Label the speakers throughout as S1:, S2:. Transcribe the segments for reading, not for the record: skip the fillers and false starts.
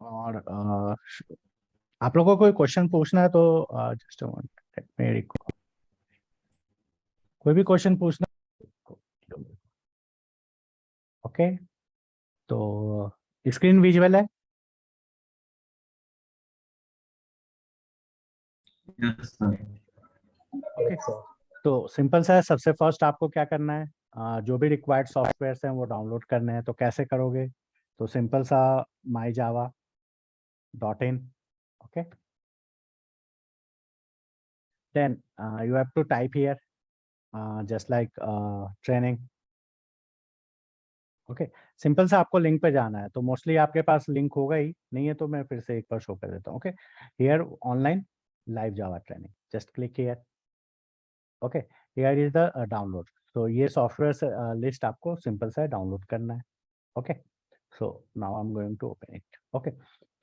S1: और आप लोगों को कोई क्वेश्चन पूछना है तो जस्ट मेरी कोई भी क्वेश्चन पूछना। ओके, तो स्क्रीन विजुअल है।
S2: Yes sir.
S1: ओके, तो सिंपल सा है। सबसे फर्स्ट आपको क्या करना है, जो भी रिक्वायर्ड सॉफ्टवेयर हैं वो डाउनलोड करने हैं। तो कैसे करोगे, तो सिंपल सा myjava.in। Okay, then you have to type here just like training। Okay, simple सा आपको लिंक पे जाना है। तो मोस्टली आपके पास लिंक होगा ही, नहीं है तो मैं फिर से एक बार शो कर देता हूँ। Okay, here online live Java training, just click here. Okay, here is the download. तो ये सॉफ्टवेयर लिस्ट आपको सिंपल सा डाउनलोड करना है। Okay, so now I am going to open it. Okay,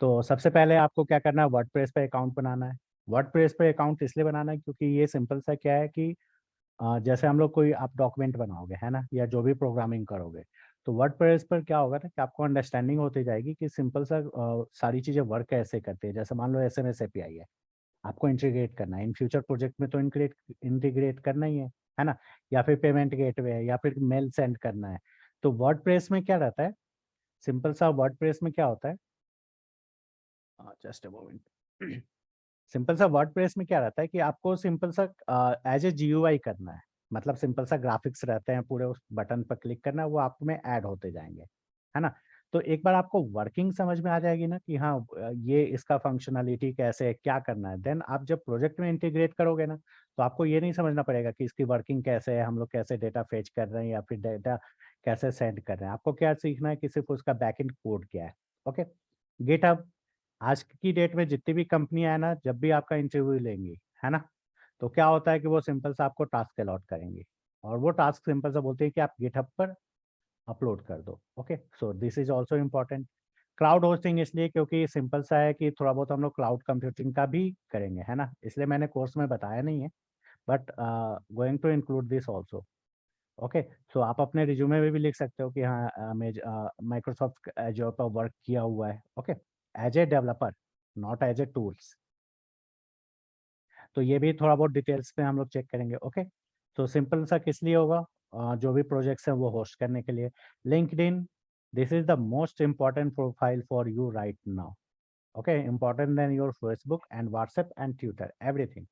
S1: तो सबसे पहले आपको क्या करना है, वर्डप्रेस पे अकाउंट बनाना है। वर्डप्रेस पे अकाउंट इसलिए बनाना है क्योंकि ये सिंपल सा क्या है कि जैसे हम लोग कोई आप डॉक्यूमेंट बनाओगे है ना, या जो भी प्रोग्रामिंग करोगे, तो वर्डप्रेस पर क्या होगा ना कि आपको अंडरस्टैंडिंग होती जाएगी कि सिंपल सा सारी चीजें वर्क कैसे करती है। जैसे मान लो एसएमएस एपीआई है, आपको इंटीग्रेट करना है इन फ्यूचर प्रोजेक्ट में, तो इंटीग्रेट करना ही है ना। या फिर पेमेंट गेटवे है, या फिर मेल सेंड करना है। तो वर्डप्रेस में क्या रहता है, सिंपल सा वर्डप्रेस में क्या होता है, जस्ट अ मोमेंट। सिंपल सा वर्डप्रेस में क्या रहता है कि आपको सिंपल सा एज ए जीयूआई करना है। मतलब सिंपल सा ग्राफिक्स रहते हैं पूरे, उस बटन पर क्लिक करना है, वो आप में ऐड होते जाएंगे, है ना। तो एक बार आपको वर्किंग समझ में आ जाएगी ना कि हाँ ये इसका फंक्शनलिटी कैसे है, क्या करना है, देन आप जब प्रोजेक्ट में इंटीग्रेट करोगे ना, तो आपको ये नहीं समझना पड़ेगा कि इसकी वर्किंग कैसे है, हम लोग कैसे डेटा फेच कर रहे हैं या फिर डेटा कैसे सेंड कर रहे हैं। आपको क्या सीखना है कि सिर्फ उसका बैकएंड कोड क्या है। ओके, गिटहब, आज की डेट में जितनी भी कंपनियां है ना, जब भी आपका इंटरव्यू लेंगी, है ना, तो क्या होता है कि वो सिंपल सा आपको टास्क अलॉट करेंगे, और वो टास्क सिंपल सा बोलते हैं कि आप गिटहब पर अपलोड कर दो। Okay, so this is also important. Cloud hosting इसलिए क्योंकि सिंपल सा है कि थोड़ा बहुत हम लोग क्लाउड कंप्यूटिंग का भी करेंगे, है ना, इसलिए मैंने कोर्स में बताया नहीं है, but going to include this also. Okay, so आप अपने रिज्यूमे में भी लिख सकते हो कि हाँ मैं माइक्रोसॉफ्ट एजोर पर वर्क किया हुआ है। Okay, as a developer, not as a tools. तो ये भी थोड़ा बहुत डिटेल्स में हम लोग चेक करेंगे। ओके, तो सिंपल सा किस लिए होगा, जो भी प्रोजेक्ट्स हैं वो होस्ट करने के लिए। LinkedIn, this is the most important profile for you right now. Okay, important then your Facebook and WhatsApp and Twitter, everything.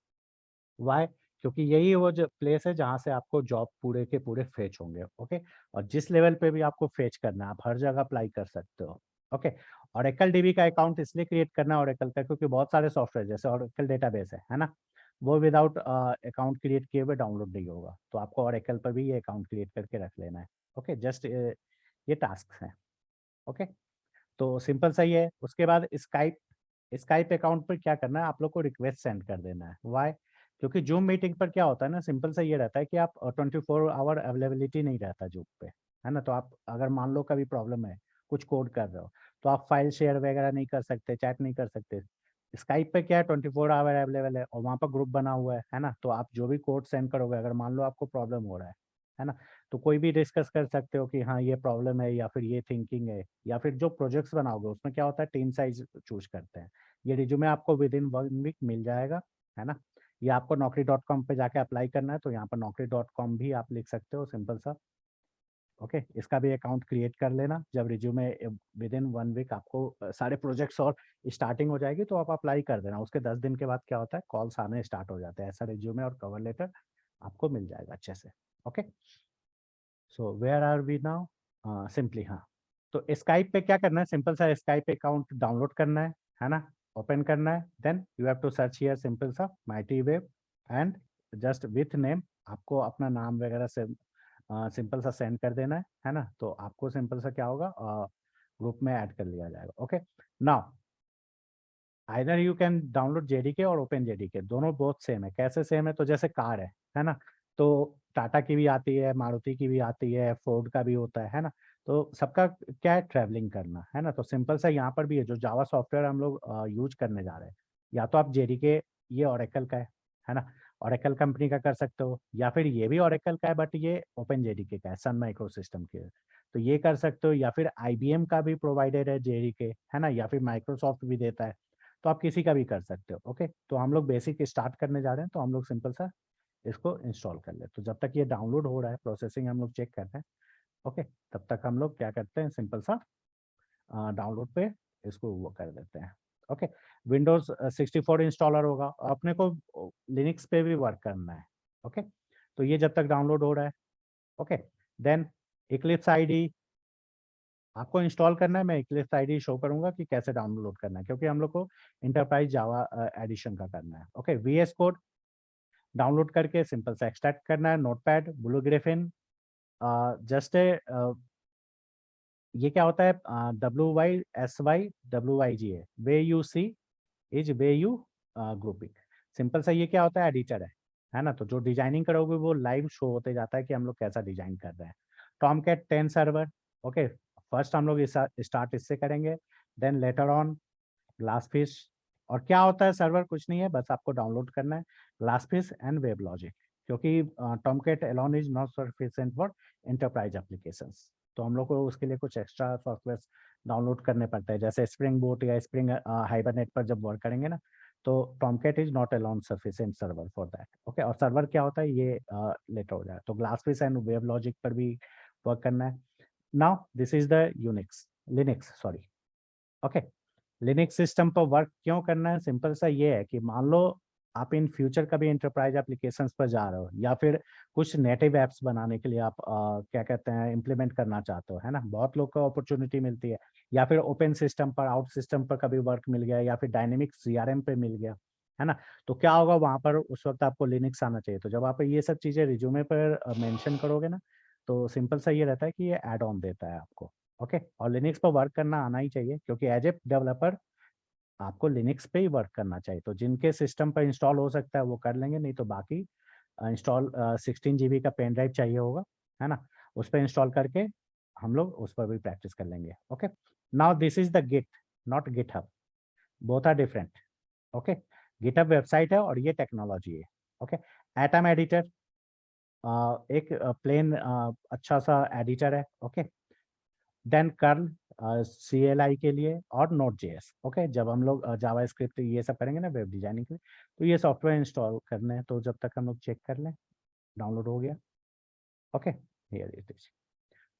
S1: Why, क्योंकि यही वो जो प्लेस है जहाँ से आपको जॉब पूरे के पूरे फेच होंगे। ओके, और जिस लेवल पे भी आपको फेच करना है, आप हर जगह अप्लाई कर सकते हो। ओके, ओरेकल डीबी का अकाउंट इसलिए क्रिएट करना है ओरेकल का, क्योंकि बहुत सारे सॉफ्टवेयर जैसे ओरेकल डेटाबेस है ना, वो विदाउट अकाउंट क्रिएट किए हुए डाउनलोड नहीं होगा। तो आपको ओरेकल पर भी ये अकाउंट क्रिएट करके रख लेना है। ओके, जस्ट ये टास्क है। ओके, तो सिंपल सही है। उसके बाद स्काइप, स्काइप अकाउंट पर क्या करना है, आप लोग को रिक्वेस्ट सेंड कर देना है। वाई, क्योंकि जूम मीटिंग पर क्या होता है ना, सिंपल सा ये रहता है कि आप 24 आवर अवेलेबिलिटी नहीं रहता जूम पे, है ना। तो आप अगर मान लो कभी प्रॉब्लम है, कुछ कोड कर रहे हो, तो आप फाइल शेयर वगैरह नहीं कर सकते, चैट नहीं कर सकते। स्काइप पे क्या है, 24 आवर अवेलेबल है, और वहाँ पर ग्रुप बना हुआ है ना। तो आप जो भी कोड सेंड करोगे, अगर मान लो आपको प्रॉब्लम हो रहा है ना, तो कोई भी डिस्कस कर सकते हो कि हाँ ये प्रॉब्लम है, या फिर ये थिंकिंग है, या फिर जो प्रोजेक्ट्स बनाओगे उसमें क्या होता है, टीम साइज चूज करते हैं। ये रिज्यूमे आपको विद इन 1 वीक मिल जाएगा, है ना। ये आपको naukri.com पे जाके अप्लाई करना है, तो यहाँ पर naukri.com भी आप लिख सकते हो, सिंपल सा। ओके, इसका भी अकाउंट क्रिएट कर लेना। जब रिज्यूमे विद इन 1 वीक आपको सारे प्रोजेक्ट्स और स्टार्टिंग हो जाएगी, तो आप अप्लाई कर देना। उसके 10 दिन के बाद क्या होता है, कॉल्स आने स्टार्ट हो जाते हैं, ऐसा रिज्यूमे और कवर लेटर आपको मिल जाएगा अच्छे से। Okay, so where are we now, simply हाँ, तो स्काइप पे क्या करना है, सिंपल सा स्काइप अकाउंट डाउनलोड करना है ना, ओपन करना है। Then you have to search here simple सा mighty web, and just with name आपको अपना नाम वगैरह से सिंपल सा सेंड कर देना है ना। तो आपको सिंपल सा क्या होगा, ग्रुप में ऐड कर लिया जाएगा। Okay, now either you can download JDK और ओपन जेडीके, दोनों बहुत सेम है। कैसे सेम है, तो जैसे कार है ना, तो टाटा की भी आती है, मारुति की भी आती है, फोर्ड का भी होता है ना। तो सबका क्या है, ट्रैवलिंग करना है ना। तो सिंपल सा यहाँ पर भी है, जो जावा सॉफ्टवेयर हम लोग यूज करने जा रहे हैं, या तो आप जेडीके, ये ओरेकल का है ना, ओरेकल कंपनी का कर सकते हो, या फिर ये भी ओरेकल का है बट ये ओपन जेडीके का है, सन माइक्रो सिस्टम के, तो ये कर सकते हो, या फिर आईबीएम का भी प्रोवाइडेड है जेडीके, है ना, या फिर माइक्रोसॉफ्ट भी देता है, तो आप किसी का भी कर सकते हो। ओके, तो हम लोग बेसिक स्टार्ट करने जा रहे हैं, तो हम लोग सिंपल सा इसको इंस्टॉल कर ले। तो जब तक ये डाउनलोड हो रहा है, प्रोसेसिंग हम लोग चेक कर रहे हैं, ओके, तब तक हम लोग क्या करते हैं, सिंपल सा डाउनलोड पे इसको वो कर देते हैं। ओके, विंडोज 64 इंस्टॉलर होगा, अपने को लिनक्स पे भी वर्क करना है। ओके, तो ये जब तक डाउनलोड हो रहा है, ओके, देन इक्लिप्स आईडी आपको इंस्टॉल करना है। मैं इक्लिप्स आईडी शो करूंगा कि कैसे डाउनलोड करना है, क्योंकि हम लोग को इंटरप्राइज जावा एडिशन का करना है। ओके, वीएस कोड डाउनलोड करके सिंपल सा एक्सट्रैक्ट करना है, नोटपैड, ब्लू ग्रिफिन, जस्ट ये क्या होता है, WYSY way you see is way you grouping. Simple सा ये क्या होता है, एडिटर है ना, तो जो डिजाइनिंग करोगे वो लाइव शो होते जाता है कि हम लोग कैसा डिजाइन कर रहे हैं। टॉमकैट 10 सर्वर, ओके, फर्स्ट हम लोग स्टार्ट इससे करेंगे, देन लेटर ऑन ग्लासफिश। और क्या होता है सर्वर, कुछ नहीं है, बस आपको डाउनलोड करना है ग्लासफिश एंड वेब लॉजिक, क्योंकि Tomcat alone is not sufficient for enterprise applications, तो हम लोग को उसके लिए कुछ एक्स्ट्रा सॉफ्टवेयर डाउनलोड करने पड़ते हैं, जैसे स्प्रिंग बूट या स्प्रिंग हाइबरनेट पर जब वर्क करेंगे ना, तो Tomcat is not alone sufficient server for that. Okay, और सर्वर क्या होता है ये लेटर हो जाए, तो ग्लासफिश एंड वेब लॉजिक पर भी वर्क करना है। Now this is the Unix Linux sorry, okay, Linux system पर वर्क क्यों करना है, सिंपल सा ये है कि मान लो आप इन फ्यूचर कभी एंटरप्राइज एप्लीकेशंस पर जा रहे हो, या फिर कुछ नेटिव एप्स बनाने के लिए आप क्या कहते हैं इम्प्लीमेंट करना चाहते हो, है ना, बहुत लोग को अपॉर्चुनिटी मिलती है, या फिर ओपन सिस्टम पर, आउट सिस्टम पर कभी वर्क मिल गया, या फिर डायनेमिक सीआरएम पे मिल गया, है ना, तो क्या होगा वहां पर उस वक्त आपको लिनक्स आना चाहिए। तो जब आप ये सब चीजें रिज्यूमे पर मेंशन करोगे ना, तो सिंपल सा ये रहता है कि ये एड ऑन देता है आपको। ओके, और लिनक्स पर वर्क करना आना ही चाहिए, क्योंकि एज ए डेवलपर आपको लिनक्स पे ही वर्क करना चाहिए। तो जिनके सिस्टम पर इंस्टॉल हो सकता है वो कर लेंगे, नहीं तो बाकी इंस्टॉल 16 GB का पेन ड्राइव चाहिए होगा, है ना, उस पर इंस्टॉल करके हम लोग उस पर भी प्रैक्टिस कर लेंगे। Okay, now this is the git, not GitHub, both are different. Okay, GitHub website है और ये टेक्नोलॉजी है। ओके, एटम एडिटर एक प्लेन अच्छा सा एडिटर है। ओके, देन कर्ल CLI के लिए, और नोट जेएस। ओके, जब हम लोग जावा स्क्रिप्ट ये सब करेंगे ना वेब डिजाइनिंग के लिए, तो ये सॉफ्टवेयर इंस्टॉल करने हैं, तो जब तक हम लोग चेक कर लें, डाउनलोड हो गया। Okay, here it is.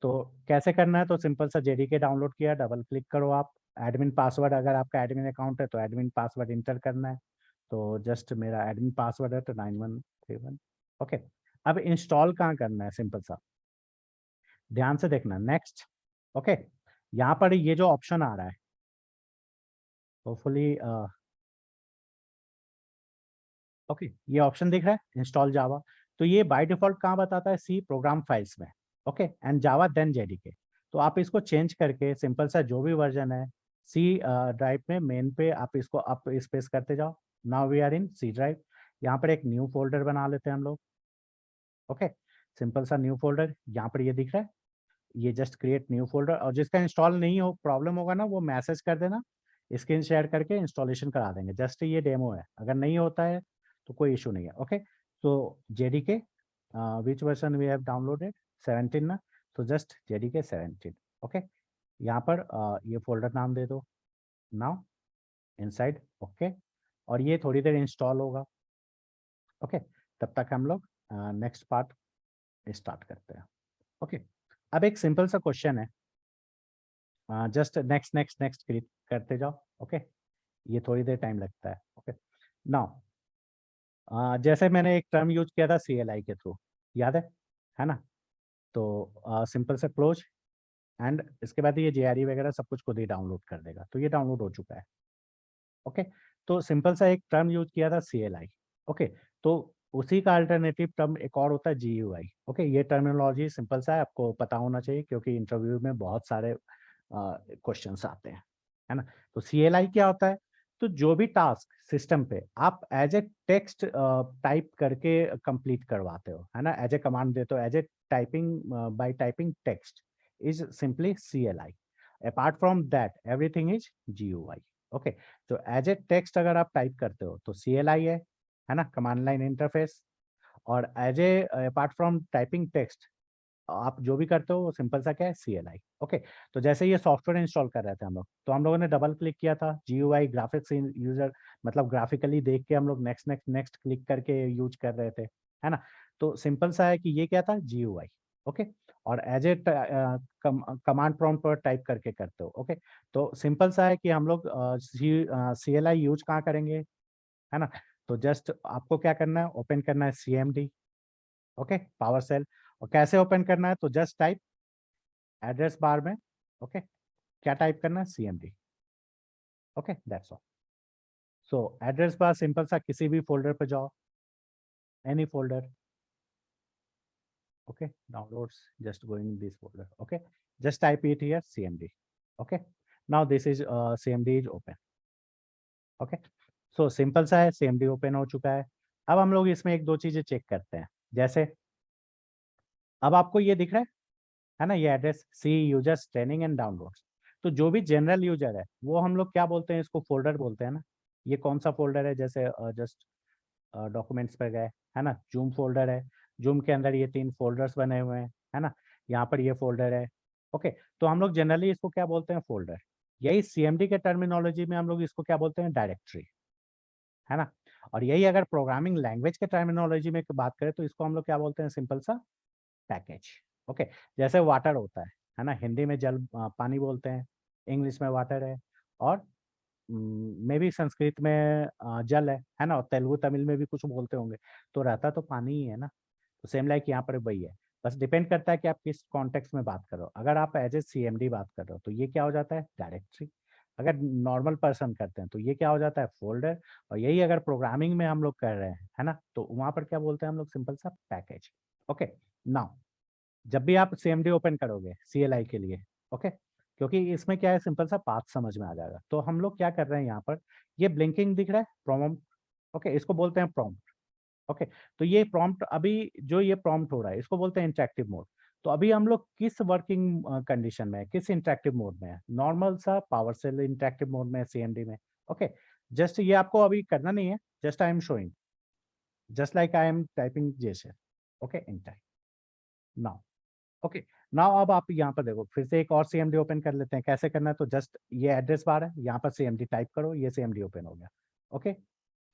S1: तो कैसे करना है, तो सिंपल सा जेडीके डाउनलोड किया, डबल क्लिक करो आप, एडमिन पासवर्ड, अगर आपका एडमिन अकाउंट है तो एडमिन पासवर्ड इंटर करना है, तो जस्ट मेरा एडमिन पासवर्ड है तो 9131। ओके, अब इंस्टॉल कहाँ करना है, सिंपल सा ध्यान से देखना, नेक्स्ट। ओके, यहाँ पर ये जो ऑप्शन आ रहा है, होपफुली ओके, ये ऑप्शन दिख रहा है इंस्टॉल जावा, तो ये बाय डिफॉल्ट कहाँ बताता है, सी प्रोग्राम फाइल्स में। Okay, and Java then JDK, तो आप इसको चेंज करके सिंपल सा जो भी वर्जन है सी ड्राइव में मेन पे आप इसको अप स्पेस करते जाओ। Now we are in C drive, यहाँ पर एक न्यू फोल्डर बना लेते हैं हम लोग। ओके, सिंपल सा न्यू फोल्डर यहाँ पर ये दिख रहा है, ये जस्ट क्रिएट न्यू फोल्डर, और जिसका इंस्टॉल नहीं हो प्रॉब्लम होगा ना, वो मैसेज कर देना, स्क्रीन शेयर करके इंस्टॉलेशन करा देंगे। जस्ट ये डेमो है, अगर नहीं होता है तो कोई इशू नहीं है। ओके, तो JDK which version we have downloaded, 17 ना, तो जस्ट जेडीके 17। ओके, यहाँ पर ये फोल्डर नाम दे दो, नाउ इनसाइड। ओके, और ये थोड़ी देर इंस्टॉल होगा। ओके, तब तक हम लोग नेक्स्ट पार्ट स्टार्ट करते हैं। ओके, अब एक सिंपल सा क्वेश्चन है, just next next next click करते जाओ। ओके, ये थोड़ी देर टाइम लगता है। ओके, नाउ जैसे मैंने एक टर्म यूज किया था CLI के थ्रू, याद है ना, तो सिंपल से क्लोज, एंड इसके बाद ये JRE वगैरह सब कुछ खुद ही डाउनलोड कर देगा, तो ये डाउनलोड हो चुका है। ओके, तो सिंपल सा एक टर्म यूज किया था CLI। ओके, तो उसी का अल्टरनेटिव टर्म एक और होता है GUI। ओके, ये टर्मिनोलॉजी सिंपल सा है, आपको पता होना चाहिए, क्योंकि इंटरव्यू में बहुत सारे क्वेश्चंस आते हैं, है ना। तो CLI क्या होता है, तो जो भी टास्क सिस्टम पे आप एज ए टेक्स्ट टाइप करके कंप्लीट करवाते हो, है ना, एज ए कमांड देते हो, as a typing by typing text is simply CLI। Apart from that everything is GUI। Okay, तो एज ए टेक्स्ट अगर आप टाइप करते हो तो CLI है, है ना, कमांड लाइन इंटरफेस। और as a apart from typing text आप जो भी करते हो वो सिंपल सा क्या है, CLI। ओके, तो जैसे ये सॉफ्टवेयर इंस्टॉल कर रहे थे हम लोग, तो हम लोगों ने डबल क्लिक किया था, GUI ग्राफिक्स यूजर मतलब ग्राफिकली देख के हम लोग नेक्स्ट नेक्स्ट नेक्स्ट क्लिक करके यूज कर रहे थे, है ना। तो सिंपल सा है कि ये क्या था, GUI। ओके, और एज ए कमांड प्रॉम्प्ट पर टाइप करके करते हो। ओके, तो सिंपल सा है कि हम लोग CLI यूज कहाँ करेंगे, है ना। तो जस्ट आपको क्या करना है, ओपन करना है CMD। Okay, power cell. और कैसे ओपन करना है, तो जस्ट टाइप एड्रेस बार में, ओके, क्या टाइप करना है, CMD। Okay, that's all. So address bar simple सा किसी भी फोल्डर पे जाओ, any folder. Okay, downloads, just going this folder. Okay, just type it here, CMD। okay, now this is CMD is open। Okay, so simple सा है, CMD open हो चुका है। अब हम लोग इसमें एक दो चीजें चेक करते हैं। जैसे अब आपको ये दिख रहा है ना, ये address C users training and downloads. तो जो भी जनरल यूजर है वो हम लोग क्या बोलते हैं, इसको फोल्डर बोलते हैं ना। ये कौन सा फोल्डर है, जैसे जस्ट डॉक्यूमेंट्स पर गए, है ना, जूम फोल्डर है। जूम के अंदर ये 3 फोल्डर्स बने हुए हैं, है ना। यहाँ पर ये फोल्डर है। ओके, तो हम लोग जनरली इसको क्या बोलते हैं, फोल्डर। यही CMD के टर्मिनोलॉजी में हम लोग इसको क्या बोलते हैं, डायरेक्टरी, है ना। और यही अगर प्रोग्रामिंग लैंग्वेज के टर्मिनोलॉजी में बात करें तो इसको हम लोग क्या बोलते हैं, सिंपल सा पैकेज। ओके, जैसे वाटर होता है ना, हिंदी में जल पानी बोलते हैं, इंग्लिश में वाटर है, और मे बी संस्कृत में जल है ना, और तेलुगु तमिल में भी कुछ बोलते होंगे। तो रहता तो पानी ही है ना। तो सेम लाइक यहाँ पर वही है, बस डिपेंड करता है कि आप किस कॉन्टेक्स्ट में बात कर रहे हो। अगर आप एज ए CMD बात कर रहे हो तो ये क्या हो जाता है, डायरेक्टरी। अगर नॉर्मल पर्सन करते हैं तो ये क्या हो जाता है, फोल्डर। और यही अगर प्रोग्रामिंग में हम लोग कर रहे हैं, है ना, तो वहां पर क्या बोलते हैं हम लोग, सिंपल सा पैकेज। ओके, नाउ जब भी आप CMD ओपन करोगे CLI के लिए, ओके, क्योंकि इसमें क्या है, सिंपल सा पाथ समझ में आ जाएगा। तो हम लोग क्या कर रहे हैं यहाँ पर, ये ब्लिंकिंग दिख रहा है, प्रॉम्प्ट। ओके, इसको बोलते हैं प्रॉम्प्ट। ओके, तो ये प्रॉम्प्ट अभी जो ये प्रॉम्प्ट हो रहा है इसको बोलते हैं इंटरेक्टिव मोड। तो अभी हम लोग किस वर्किंग कंडीशन में है, किस इंटरेक्टिव मोड में है, नॉर्मल सा पावर सेल इंटरेक्टिव मोड में है, CMD में। ओके, जस्ट ये आपको अभी करना नहीं है, just I am showing, just like I am typing जैसे। ओके, इन टाइप नाउ। ओके, नाउ अब आप यहाँ पर देखो, फिर से एक और CMD ओपन कर लेते हैं। कैसे करना है, तो जस्ट ये एड्रेस बार है, यहाँ पर CMD टाइप करो, ये CMD ओपन हो गया। ओके,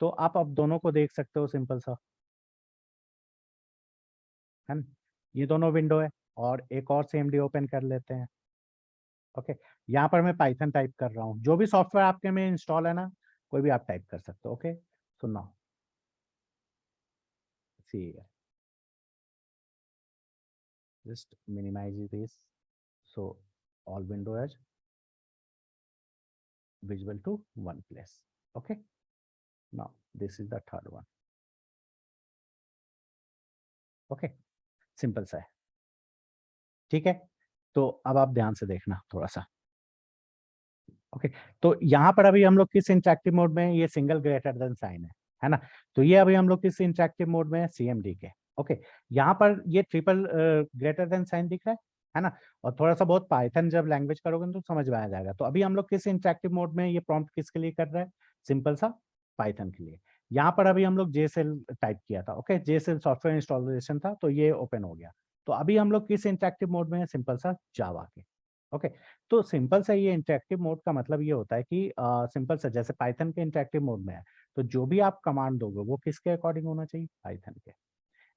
S1: तो आप अब दोनों को देख सकते हो, सिंपल सा, है ना। ये दोनों विंडो है, और एक और CMD ओपन कर लेते हैं। ओके, यहाँ पर मैं पाइथन टाइप कर रहा हूँ, जो भी सॉफ्टवेयर आपके में इंस्टॉल है ना, कोई भी आप टाइप कर सकते हो। Okay, so now see, just minimize this, so all windows visible to one place। Okay, now this is the third one। Okay, simple सा है, ठीक है। तो अब आप ध्यान से देखना थोड़ा सा। ओके, तो यहाँ पर अभी हम लोग किस इंटरेक्टिव मोड में हैं? ये सिंगल ग्रेटर देन साइन है ना। तो ये अभी हम लोग किस इंटरेक्टिव मोड में है? CMD के। ओके, यहाँ पर ये ट्रिपल ग्रेटर देन साइन दिख रहा है ना। और थोड़ा सा बहुत पाइथन जब लैंग्वेज करोगे ना तो समझ में आ जाएगा। तो अभी हम लोग किस इंटरेक्टिव मोड में, ये प्रॉम्प्ट किसके लिए कर रहा है, सिंपल सा पाइथन के लिए। यहाँ पर अभी हम लोग JSL टाइप किया था। ओके, JSL सॉफ्टवेयर इंस्टॉलेशन था, तो ये ओपन हो गया। तो अभी हम लोग किस इंटरेक्टिव मोड में है, सिंपल सा जावा के। ओके, तो सिंपल सा ये इंटरेक्टिव मोड का मतलब ये होता है कि सिंपल सा जैसे पाइथन के इंटरेक्टिव मोड में है, तो जो भी आप कमांड दोगे वो किसके अकॉर्डिंग होना चाहिए, पाइथन के।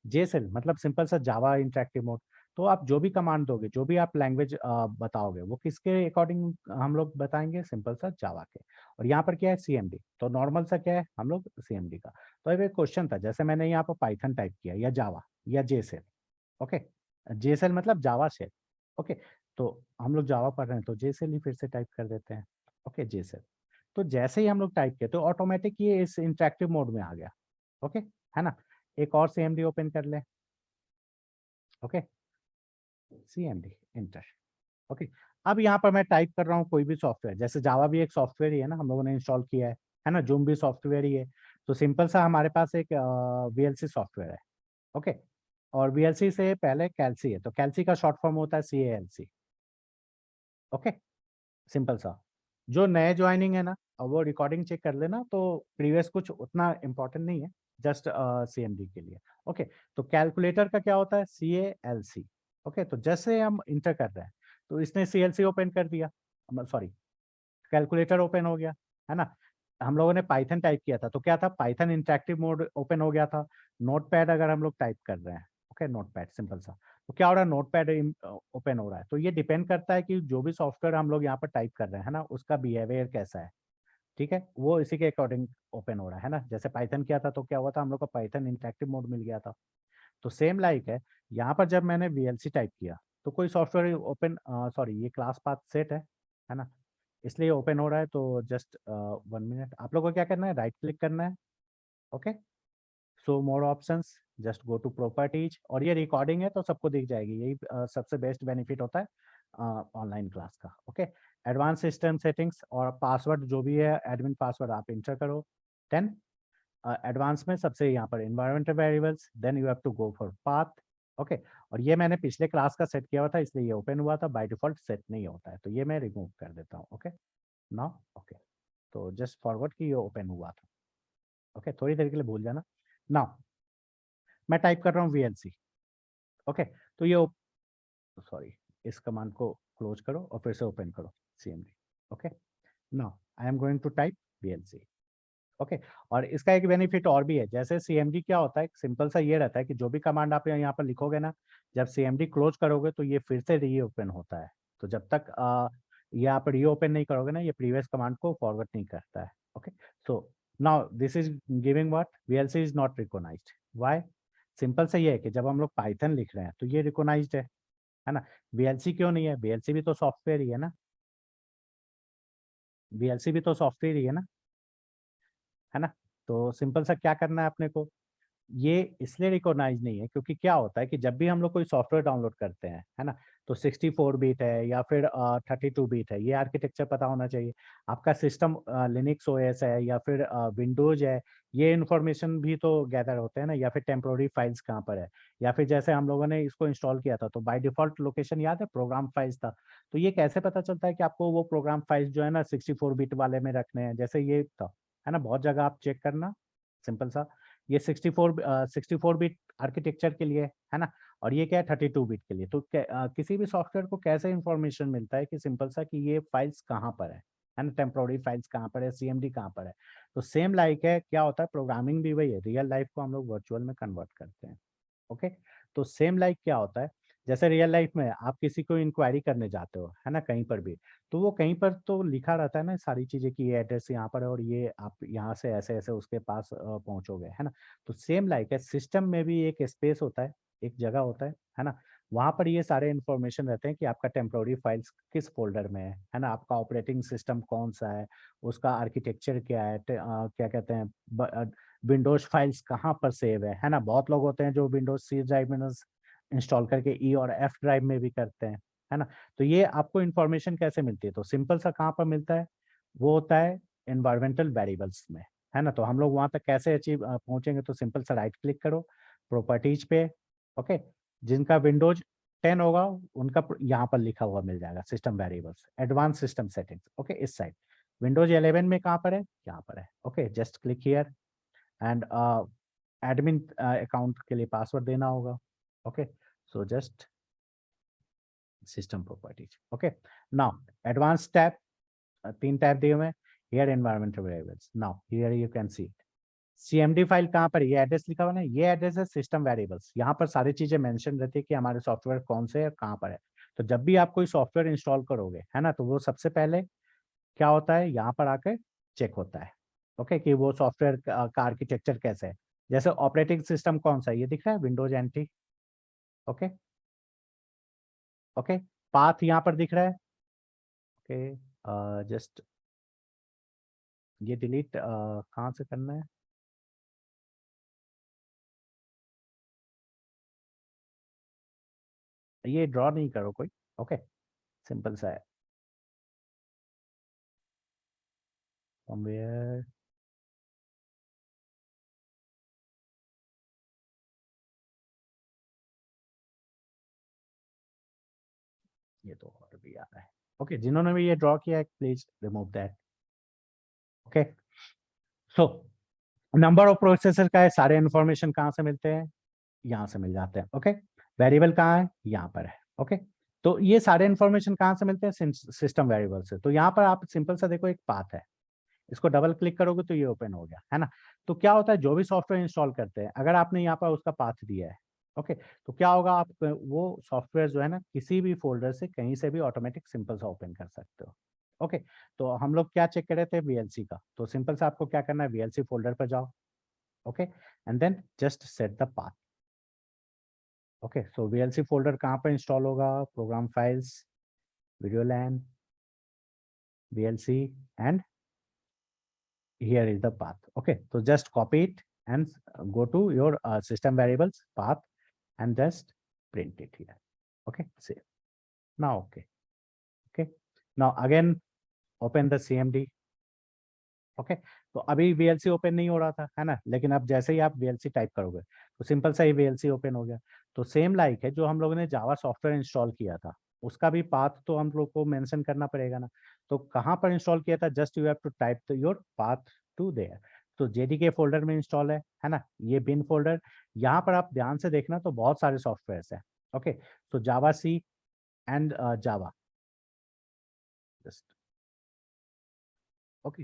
S1: जेएसएल मतलब सिंपल सा जावा इंटरेक्टिव मोड। तो आप जो भी कमांड दोगे, जो भी आप लैंग्वेज बताओगे, वो किसके अकॉर्डिंग हम लोग बताएंगे, सिंपल सा जावा के। और यहाँ पर क्या है, CMD। तो नॉर्मल सा क्या है, हम लोग CMD का। तो अब एक क्वेश्चन था, जैसे मैंने यहाँ पर पाइथन टाइप किया या जावा या जेएसएल। ओके, जेएसएल मतलब जावा शेल। ओके, तो हम लोग जावा पढ़ रहे हैं तो जेएसएल ही फिर से टाइप कर देते हैं। Okay, JSL. तो जैसे ही हम लोग टाइप किए तो ऑटोमेटिक ये इस इंटरेक्टिव मोड में आ गया। ओके, है ना। एक और CMD ओपन कर ले। Okay, CMD inter. ओके, अब यहाँ पर मैं टाइप कर रहा हूँ कोई भी सॉफ्टवेयर, जैसे जावा भी एक सॉफ्टवेयर ही है ना, हम लोगों ने इंस्टॉल किया है ना। जूम भी सॉफ्टवेयर ही है। तो सिंपल सा हमारे पास एक VLC सॉफ्टवेयर है। ओके, और VLC से पहले कैलसी है, तो कैलसी का शॉर्ट फॉर्म होता है CALC। ओके, सिंपल सा। जो नए ज्वाइनिंग है ना, अब वो रिकॉर्डिंग चेक कर लेना, तो प्रीवियस कुछ उतना इम्पोर्टेंट नहीं है। जस्ट CMD के लिए। ओके, तो कैलकुलेटर का क्या होता है, CALC। ओके, तो जैसे हम इंटर कर रहे हैं तो इसने CLC ओपन कर दिया, सॉरी कैलकुलेटर ओपन हो गया, है ना। हम लोगों ने पाइथन टाइप किया था तो क्या था, पाइथन इंटरेक्टिव मोड ओपन हो गया था। नोटपैड अगर हम लोग टाइप कर रहे हैं, ओके नोटपैड सिंपल सा, तो क्या हो रहा है, नोटपैड ओपन हो रहा है। तो ये डिपेंड करता है कि जो भी सॉफ्टवेयर हम लोग यहाँ पर टाइप कर रहे हैं, है ना, उसका बिहेवियर कैसा है, ठीक है, वो इसी के अकॉर्डिंग ओपन हो रहा है ना। जैसे पाइथन किया था तो क्या हुआ था, हम लोग को पाइथन इंटरेक्टिव मोड मिल गया था। तो सेम लाइक है, यहाँ पर जब मैंने VLC टाइप किया तो कोई सॉफ्टवेयर ओपन, सॉरी ये क्लास पाथ सेट है ना, इसलिए ओपन हो रहा है। तो जस्ट 1 मिनट, आप लोगों को क्या करना है, राइट क्लिक करना है। Okay, so more options, just go to properties, और ये रिकॉर्डिंग है तो सबको दिख जाएगी, यही सबसे बेस्ट बेनिफिट होता है ऑनलाइन क्लास का। ओके, एडवांस सिस्टम सेटिंग्स और पासवर्ड जो भी है एडमिन पासवर्ड आप इंटर करो। 10 एडवांस में सबसे यहाँ पर environmental variables, then you have to go for path. Okay, और ये मैंने पिछले क्लास का सेट किया हुआ था इसलिए ये ओपन हुआ था, बाय डिफॉल्ट सेट नहीं होता है, तो ये मैं रिमूव कर देता हूँ। ओके नाउ, ओके, तो जस्ट फॉरवर्ड कि ये ओपन हुआ था। ओके, थोड़ी देर के लिए भूल जाना। नाउ मैं टाइप कर रहा हूँ VLC। ओके, तो ये सॉरी, इस कमांड को क्लोज करो और फिर से ओपन करो CMD। Okay, now I am going to type VLC। Okay, और इसका एक बेनिफिट और भी है, जैसे CMD क्या होता है, सिंपल सा ये रहता है कि जो भी कमांड आप यहाँ पर लिखोगे ना, जब CMD क्लोज करोगे तो ये फिर से रीओपन होता है। तो जब तक ये आप रीओपन नहीं करोगे ना, ये प्रीवियस कमांड को फॉरवर्ड नहीं करता है। Okay, so now this is giving what, VLC is not recognized. Why, simple सा ये है कि जब हम लोग पाइथन लिख रहे हैं तो ये रिकॉग्नाइज्ड है ना। VLC क्यों नहीं है, VLC भी तो सॉफ्टवेयर ही है ना, VLC भी तो सॉफ्टवेयर ही है ना। तो सिंपल सा क्या करना है अपने को, ये इसलिए रिकॉग्नाइज नहीं है क्योंकि क्या होता है कि जब भी हम लोग कोई सॉफ्टवेयर डाउनलोड करते हैं, है ना, तो 64 बिट है या फिर 32 बिट है, ये आर्किटेक्चर पता होना चाहिए। आपका सिस्टम लिनक्स OS है या फिर विंडोज है, ये इन्फॉर्मेशन भी तो गैदर होते हैं ना, या फिर टेम्पोररी फाइल्स कहाँ पर है, या फिर जैसे हम लोगों ने इसको इंस्टॉल किया था तो बाय डिफॉल्ट लोकेशन याद है, प्रोग्राम फाइल्स था। तो ये कैसे पता चलता है कि आपको वो प्रोग्राम फाइल्स जो है ना 64 बिट वाले में रखने हैं, जैसे ये था, है ना, बहुत जगह आप चेक करना। सिंपल सा, ये 64 बिट आर्किटेक्चर के लिए है ना, और ये क्या है 32 बिट के लिए। तो किसी भी सॉफ्टवेयर को कैसे इंफॉर्मेशन मिलता है कि सिंपल सा कि ये फाइल्स कहाँ पर है ना, टेम्पोररी फाइल्स कहाँ पर है, CMD कहाँ पर है। तो सेम लाइक है, क्या होता है, प्रोग्रामिंग भी वही है, रियल लाइफ को हम लोग वर्चुअल में कन्वर्ट करते हैं। ओके, तो सेम लाइक क्या होता है, जैसे रियल लाइफ में आप किसी को इंक्वायरी करने जाते हो, है ना, कहीं पर भी, तो वो कहीं पर तो लिखा रहता है ना सारी चीजें कि ये एड्रेस यहाँ पर है और ये आप यहाँ से ऐसे ऐसे उसके पास पहुंचोगे, है ना। तो सेम लाइक है, सिस्टम में भी एक स्पेस होता है, एक जगह होता है ना, वहां पर ये सारे इंफॉर्मेशन रहते हैं कि आपका टेम्पोररी फाइल्स किस फोल्डर में है ना, आपका ऑपरेटिंग सिस्टम कौन सा है, उसका आर्किटेक्चर क्या है, क्या कहते हैं, विंडोज फाइल्स कहाँ पर सेव है ना। बहुत लोग होते हैं जो विंडोज C ड्राइव में इंस्टॉल करके E और F ड्राइव में भी करते हैं, है ना। तो ये आपको इन्फॉर्मेशन कैसे मिलती है, तो सिंपल सा कहाँ पर मिलता है, वो होता है एनवायरमेंटल वेरिएबल्स में, है ना। तो हम लोग वहां तक कैसे अचीव पहुंचेंगे, तो सिंपल सा राइट क्लिक करो प्रॉपर्टीज पे। ओके, जिनका विंडोज 10 होगा उनका यहाँ पर लिखा हुआ मिल जाएगा system variables, advance system settings. Okay, इस साइड विंडोज 11 में कहाँ पर है, यहाँ पर है। Okay, just click here and admin account के लिए पासवर्ड देना होगा। Okay, so just system properties. Okay, now advance tab, 3 tab दिए हुए हैं, here environmental variables. Now here you can see CMD file कहाँ पर है? ये एड्रेस लिखा हुआ है ना, ये एड्रेस है सिस्टम वेरिएबल्स। यहाँ पर सारी चीजें मेंशन रहती है कि हमारे सॉफ्टवेयर कौन से है, कहाँ पर है। तो जब भी आप कोई सॉफ्टवेयर इंस्टॉल करोगे, है ना, तो वो सबसे पहले क्या होता है, यहाँ पर आकर चेक होता है। ओके, कि वो सॉफ्टवेयर का आर्किटेक्चर कैसे है। जैसे ऑपरेटिंग सिस्टम कौन सा है, ये दिख रहा है, Windows NT। Okay, okay, path यहाँ पर दिख रहा है। ओके, जस्ट ये डिलीट कहाँ से करना है, ये ड्रॉ नहीं करो कोई। ओके, सिंपल सा है, somewhere ये तो और भी आ रहा है। ओके, जिन्होंने भी ये ड्रॉ किया है please remove that. Okay, so number of processor का है, सारे इन्फॉर्मेशन कहाँ से मिलते हैं, यहाँ से मिल जाते हैं। ओके, वेरिएबल कहाँ है, यहाँ पर है। ओके, तो ये सारे इन्फॉर्मेशन कहाँ से मिलते हैं, सिस्टम वेरिएबल से। तो यहाँ पर आप सिंपल सा देखो, एक पाथ है, इसको डबल क्लिक करोगे तो ये ओपन हो गया, है ना। तो क्या होता है, जो भी सॉफ्टवेयर इंस्टॉल करते हैं, अगर आपने यहाँ पर उसका पाथ दिया है, ओके, तो क्या होगा, आप वो सॉफ्टवेयर जो है ना, किसी भी फोल्डर से कहीं से भी ऑटोमेटिक सिंपल सा ओपन कर सकते हो। ओके, तो हम लोग क्या चेक कर रहे थे, वीएलसी का। तो सिंपल सा आपको क्या करना है, वीएलसी फोल्डर पर जाओ। Okay, and then just set the path. Okay, so VLC folder कहाँ पर इंस्टॉल होगा, program files, video LAN, VLC, and here is the path. Okay, so just copy it and go to your system variables path and just print it here. Okay, save. Now okay. Okay, now again open the cmd. Okay, तो अभी VLC open नहीं हो रहा था, है ना, लेकिन अब जैसे ही आप वीएलसी टाइप करोगे तो सिंपल सा ही वीएलसी ओपन हो गया। तो सेम लाइक है, जो हम लोगों ने जावा सॉफ्टवेयर इंस्टॉल किया था, उसका भी पाथ तो हम लोग को मेंशन करना पड़ेगा ना। तो कहाँ पर इंस्टॉल किया था, just you have to type your path to there. तो जेडीके फोल्डर में इंस्टॉल है ना, ये बिन फोल्डर। यहाँ पर आप ध्यान से देखना, तो बहुत सारे सॉफ्टवेयर है। ओके, तो Java C and Java, just okay.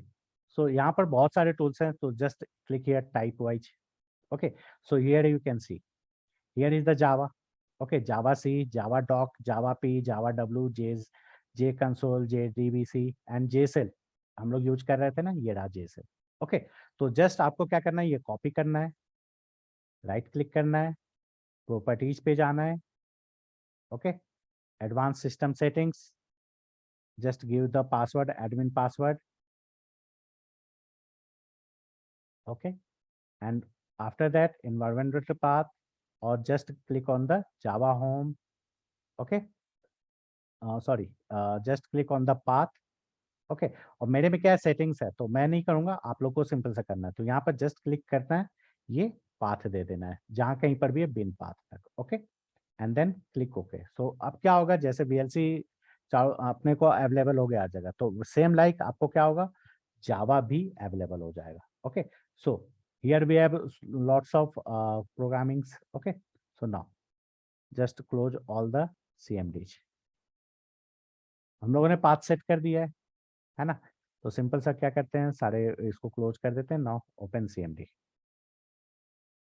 S1: सो यहाँ पर बहुत सारे टूल्स हैं, तो just click here type wise. Okay, so here you can see, here is the Java. Okay, Java C, Java Doc, Java P, Java W, JConsole, JDBC and JSL हम लोग use कर रहे थे ना, ये रहा JSL। ओके, तो just आपको क्या करना है, ये कॉपी करना है, राइट क्लिक करना है, प्रॉपर्टीज पे जाना है। Okay, advance system settings, just give the password, admin password. Okay, and after that environmental path, or just click on the Java home. Okay, sorry, just click on the path। Okay, और मेरे में क्या है, settings है, तो मैं नहीं करूंगा, आप लोग को सिंपल सा करना है। तो यहाँ पर जस्ट क्लिक करना है, ये पाथ दे देना है, जहाँ कहीं पर भी है बिन पाथ तक। Okay, and then click okay. So अब क्या होगा, जैसे वीएलसी अपने को अवेलेबल हो गया हर जगह, तो सेम लाइक आपको क्या होगा, जावा भी अवेलेबल हो जाएगा। Okay, so here we have lots of programmings. Okay, so now just close all the CMDs. हम लोगों ने पाथ सेट कर दिया है ना। तो सिंपल सा क्या करते हैं, सारे इसको क्लोज कर देते हैं। Now open CMD.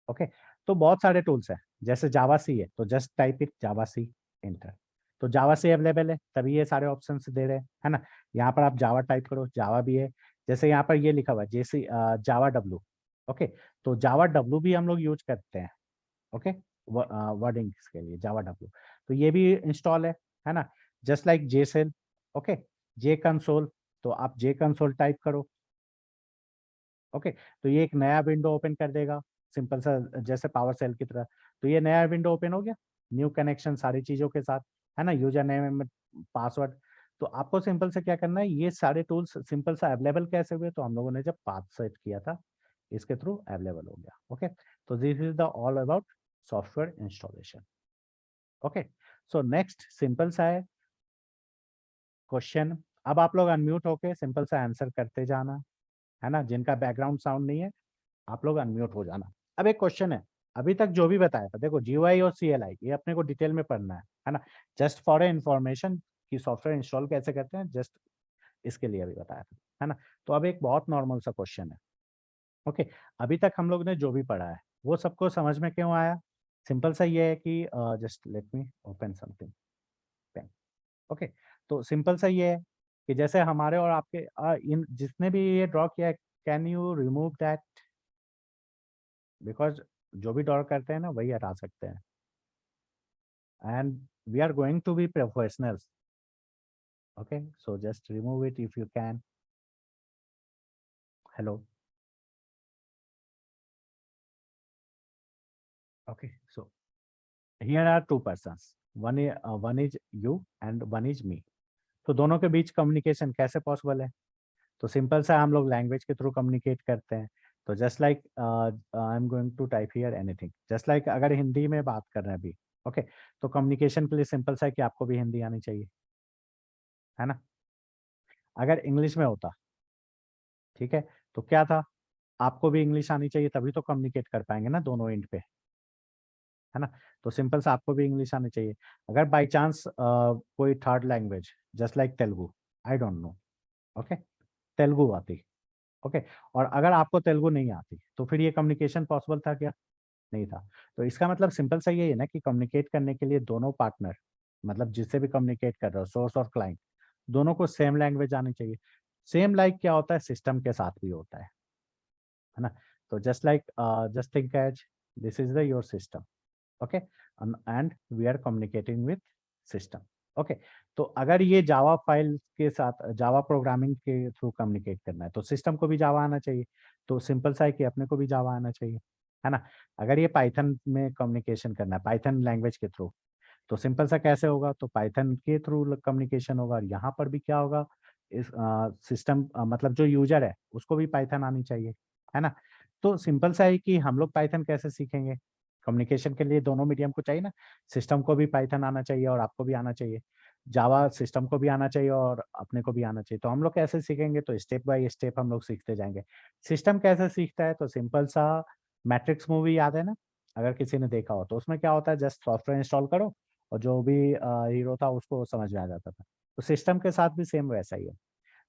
S1: ओके, तो बहुत सारे टूल्स हैं, जैसे जावा सी है, तो just type it Java C, enter. तो जावा सी अवेलेबल है, तभी ये सारे ऑप्शन दे रहे हैं, है ना। यहाँ पर आप जावा टाइप करो, जावा भी है। जैसे यहाँ पर ये लिखा हुआ है जैसे जावा डब्लू। ओके, तो जावा डब्लू भी हम लोग यूज करते हैं। ओके, वर्डिंग के लिए जावा डब्लू, तो ये भी इंस्टॉल है ना। Just like jshell. Okay, J console, तो आप जे कंसोल टाइप करो। ओके, तो ये एक नया विंडो ओपन कर देगा, सिंपल सा, जैसे पावर सेल की तरह। तो ये नया विंडो ओपन हो गया, न्यू कनेक्शन सारी चीजों के साथ, है ना, यूजर नेम, पासवर्ड। तो आपको सिंपल से क्या करना है, ये सारे टूल्स सिंपल सा अवेलेबल कैसे हुए, तो हम लोगों ने जब पाथ सेट किया था, इसके थ्रू अवेलेबल हो गया। ओके, तो this is the all about software installation. Okay, so next simple सा है क्वेश्चन। अब आप लोग अनम्यूट होके सिंपल सा आंसर करते जाना, है ना। जिनका बैकग्राउंड साउंड नहीं है, आप लोग अनम्यूट हो जाना। अब एक क्वेश्चन है, अभी तक जो भी बताया था, देखो जीयूआई और सीएलआई ये अपने को डिटेल में पढ़ना है ना। जस्ट फॉर ए इंफॉर्मेशन कि सॉफ्टवेयर इंस्टॉल कैसे करते हैं, जस्ट इसके लिए अभी बताया था, है ना। तो अब एक बहुत नॉर्मल सा क्वेश्चन है। ओके, अभी तक हम लोग ने जो भी पढ़ा है वो सबको समझ में क्यों आया, सिंपल सा ये है कि जस्ट लेट मी ओपन समथिंग। ओके, तो सिंपल सा ये है कि जैसे हमारे और आपके इन जिसने भी ये ड्रॉ किया है, can you remove that, because जो भी ड्रॉ करते हैं ना वही हटा सकते हैं, and we are going to be professionals. Okay, so just remove it if you can. Hello, okay, so here are two persons, one is you and one is me. तो दोनों के बीच कम्युनिकेशन कैसे पॉसिबल है, तो simple सा हम लोग language के थ्रू कम्युनिकेट करते हैं। तो just like I am going to type here anything, just like अगर हिंदी में बात कर रहे हैं अभी। ओके, तो कम्युनिकेशन के लिए सिंपल सा है कि आपको भी हिंदी आनी चाहिए, है ना। अगर इंग्लिश में होता, ठीक है, तो क्या था, आपको भी इंग्लिश आनी चाहिए, तभी तो कम्युनिकेट कर पाएंगे ना दोनों एंड पे, है ना। तो सिंपल सा आपको भी इंग्लिश आनी चाहिए। अगर बाई चांस कोई third language just like Telugu, I don't know, okay, Telugu आती, ओके, और अगर आपको तेलुगु नहीं आती तो फिर ये कम्युनिकेशन पॉसिबल था क्या? नहीं था। तो इसका मतलब सिंपल सा ये है ना कि कम्युनिकेट करने के लिए दोनों पार्टनर, मतलब जिससे भी कम्युनिकेट कर रहे हो, सोर्स और क्लाइंट, दोनों को सेम लैंग्वेज आनी चाहिए। सेम लाइक क्या होता है, सिस्टम के साथ भी होता है ना। तो just like just think as this is the your system, okay, and we are communicating with system, okay. तो अगर ये जावा फाइल के साथ जावा प्रोग्रामिंग के थ्रू कम्युनिकेट करना है तो सिस्टम को भी जावा आना चाहिए। तो सिंपल सा है कि अपने को भी जावा आना चाहिए, है ना। अगर ये पाइथन में कम्युनिकेशन करना है पाइथन लैंग्वेज के थ्रू, तो सिंपल सा कैसे होगा, तो पाइथन के थ्रू कम्युनिकेशन होगा। और यहाँ पर भी क्या होगा, इस सिस्टम मतलब जो यूजर है उसको भी पाइथन आनी चाहिए, है ना। तो सिंपल सा है कि हम लोग पाइथन कैसे सीखेंगे, कम्युनिकेशन के लिए दोनों मीडियम को चाहिए ना, सिस्टम को भी पाइथन आना चाहिए और आपको भी आना चाहिए, जावा सिस्टम को भी आना चाहिए और अपने को भी आना चाहिए। तो हम लोग कैसे सीखेंगे, तो स्टेप बाय स्टेप हम लोग सीखते जाएंगे। सिस्टम कैसे सीखता है, तो सिंपल सा मैट्रिक्स मूवी याद है ना, अगर किसी ने देखा हो तो उसमें क्या होता है, जस्ट सॉफ्टवेयर इंस्टॉल करो और जो भी हीरो था उसको समझ में आ जाता था। तो सिस्टम के साथ भी सेम वैसा ही है,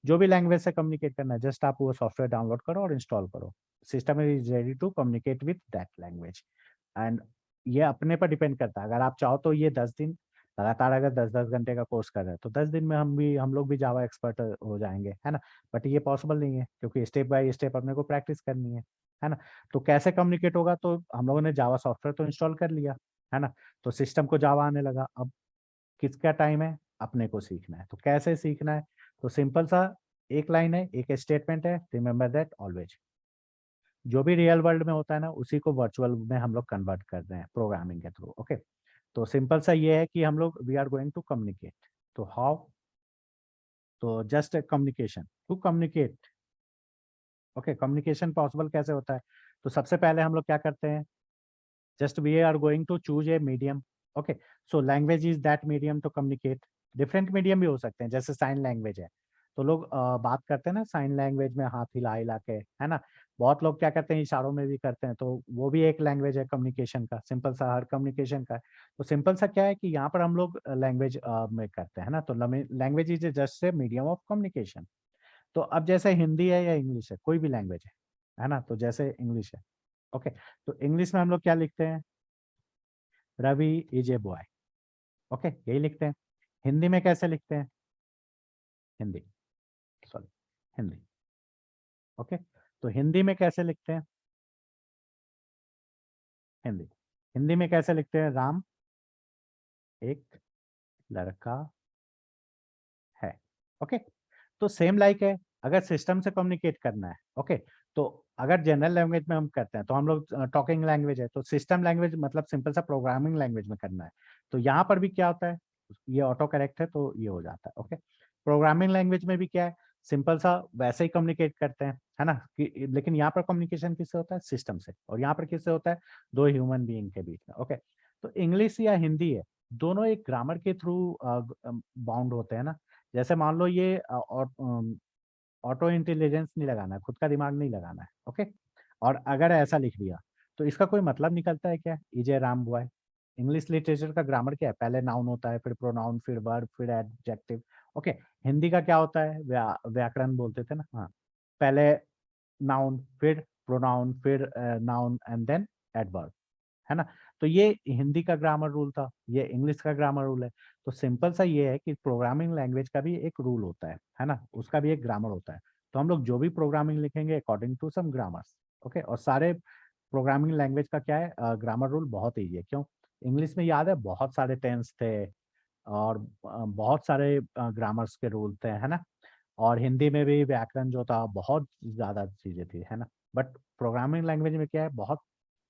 S1: जो भी लैंग्वेज से कम्युनिकेट करना है जस्ट आप वो सॉफ्टवेयर डाउनलोड करो और इंस्टॉल करो, system is ready to communicate with that language. And ये अपने पर डिपेंड करता है, अगर आप चाहो तो ये 10 दिन लगातार अगर 10-10 घंटे का कोर्स कर रहे हैं तो 10 दिन में हम लोग भी जावा एक्सपर्ट हो जाएंगे, है ना। बट ये पॉसिबल नहीं है क्योंकि स्टेप बाय स्टेप अपने को प्रैक्टिस करनी है ना। तो कैसे कम्युनिकेट होगा, तो हम लोगों ने जावा सॉफ्टवेयर तो इंस्टॉल कर लिया, है ना। तो सिस्टम को जावा आने लगा, अब किसका टाइम है, अपने को सीखना है। तो कैसे सीखना है, तो सिंपल सा एक लाइन है, एक स्टेटमेंट है, रिमेंबर दैट ऑलवेज। जो भी रियल वर्ल्ड में होता है ना उसी को वर्चुअल में हम लोग कन्वर्ट कर रहे हैं प्रोग्रामिंग के थ्रू, ओके। तो सिंपल सा ये है कि हम लोग we are going to communicate, तो हाउ, तो just communication to communicate, okay. Communication possible कैसे होता है, तो सबसे पहले हम लोग क्या करते हैं, just we are going to choose a medium, okay, so language is that medium to communicate। Different medium भी हो सकते हैं, जैसे साइन लैंग्वेज है तो लोग बात करते हैं ना साइन लैंग्वेज में, हाथ हिला हिला के, है ना। बहुत लोग क्या करते हैं, इशारों में भी करते हैं, तो वो भी एक लैंग्वेज है कम्युनिकेशन का, सिंपल सा हर कम्युनिकेशन का है। तो सिंपल सा क्या है कि यहाँ पर हम लोग लैंग्वेज में करते हैं ना, तो language is just a medium of communication. तो अब जैसे हिंदी है या इंग्लिश है, कोई भी लैंग्वेज है ना, तो जैसे इंग्लिश है, ओके, तो इंग्लिश में हम लोग क्या लिखते हैं, Ravi is a boy, okay, यही लिखते हैं। हिंदी में कैसे लिखते हैं, हिंदी, सॉरी, हिंदी, ओके। तो हिंदी में कैसे लिखते हैं, हिंदी, हिंदी में कैसे लिखते हैं, राम एक लड़का है, ओके। तो सेम लाइक है, अगर सिस्टम से कम्युनिकेट करना है, ओके, तो अगर जनरल लैंग्वेज में हम करते हैं तो हम लोग टॉकिंग लैंग्वेज है, तो सिस्टम लैंग्वेज मतलब सिंपल सा प्रोग्रामिंग लैंग्वेज में करना है। तो यहाँ पर भी क्या होता है, ये ऑटो करेक्ट है तो ये हो जाता है, ओके। प्रोग्रामिंग लैंग्वेज में भी क्या है, सिंपल सा वैसे ही कम्युनिकेट करते हैं, है ना, कि लेकिन यहाँ पर कम्युनिकेशन किससे होता है, सिस्टम से, और यहाँ पर किससे होता है, दो ह्यूमन बीइंग के बीच में, ओके। तो इंग्लिश या हिंदी है, दोनों एक ग्रामर के थ्रू बाउंड होते हैं ना। जैसे मान लो ये ऑटो इंटेलिजेंस नहीं लगाना है, खुद का दिमाग नहीं लगाना है, ओके। और अगर ऐसा लिख दिया तो इसका कोई मतलब निकलता है क्या, इजे राम बॉय। इंग्लिश लिटरेचर का ग्रामर क्या है, पहले नाउन होता है, फिर प्रोनाउन, फिर वर्ब, फिर एडजेक्टिव, ओके। हिंदी का क्या होता है, व्याकरण बोलते थे ना, हाँ, पहले नाउन, फिर प्रोनाउन, फिर नाउन एंड देन एडवर्ब, है ना। तो ये हिंदी का ग्रामर रूल था, ये इंग्लिश का ग्रामर रूल है। तो सिंपल सा ये है कि प्रोग्रामिंग लैंग्वेज का भी एक रूल होता है ना, उसका भी एक ग्रामर होता है। तो हम लोग जो भी प्रोग्रामिंग लिखेंगे according to some grammars, okay. और सारे प्रोग्रामिंग लैंग्वेज का क्या है, ग्रामर रूल बहुत ईजी है, क्यों, इंग्लिश में याद है बहुत सारे टेंस थे और बहुत सारे ग्रामर्स के रूल थे, है ना। और हिंदी में भी व्याकरण जो था बहुत ज्यादा चीजें थी, है ना। बट प्रोग्रामिंग लैंग्वेज में क्या है, बहुत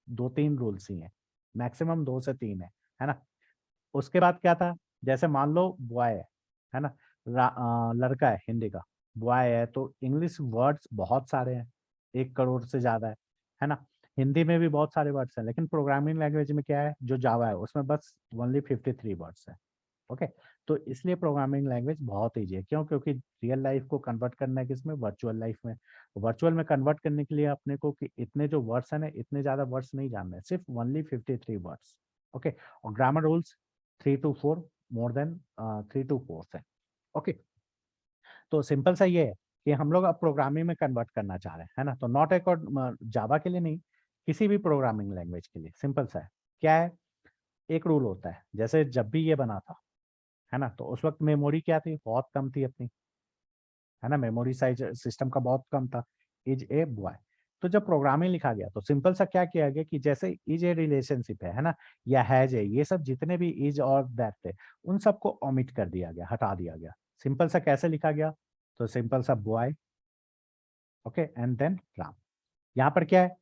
S1: 2-3 रूल्स ही हैं, मैक्सिमम 2 से 3 है ना। उसके बाद क्या था, जैसे मान लो बॉय है ना, लड़का है हिंदी का, बॉय है, तो इंग्लिश वर्ड्स बहुत सारे हैं, 1 करोड़ से ज्यादा है ना। हिंदी में भी बहुत सारे वर्ड्स हैं, लेकिन प्रोग्रामिंग लैंग्वेज में क्या है, जो जावा है उसमें बस ओनली 53 वर्ड्स है, ओके। तो इसलिए प्रोग्रामिंग लैंग्वेज बहुत ईजी है। क्यों? क्योंकि रियल लाइफ को कन्वर्ट करना है किसमें? वर्चुअल लाइफ में। वर्चुअल में कन्वर्ट करने के लिए अपने को कि इतने जो वर्ड्स हैं ना, इतने ज्यादा वर्ड्स नहीं जानने हैं, सिर्फ ओनली 53 वर्ड्स। ओके। और grammar rules 3 to 4, more than 3 to 4 है। ओके। तो सिंपल सा ये है कि हम लोग अब प्रोग्रामिंग में कन्वर्ट करना चाह रहे हैं, है ना? तो नॉट एक और जावा के लिए नहीं, किसी भी प्रोग्रामिंग लैंग्वेज के लिए सिंपल सा है। क्या है? एक रूल होता है, जैसे जब भी ये बना था, है ना, तो उस वक्त मेमोरी क्या थी? बहुत कम थी अपनी, है ना? मेमोरी साइज सिस्टम का बहुत कम था। Is a boy. तो जब प्रोग्रामिंग लिखा गया तो सिंपल सा क्या किया गया कि जैसे इज ए रिलेशनशिप है ना, या हैज ए, ये सब जितने भी इज और दैट थे, उन सबको ओमिट कर दिया गया, हटा दिया गया। सिंपल सा कैसे लिखा गया? तो सिंपल सा boy, okay, and then Ram. यहाँ पर क्या है?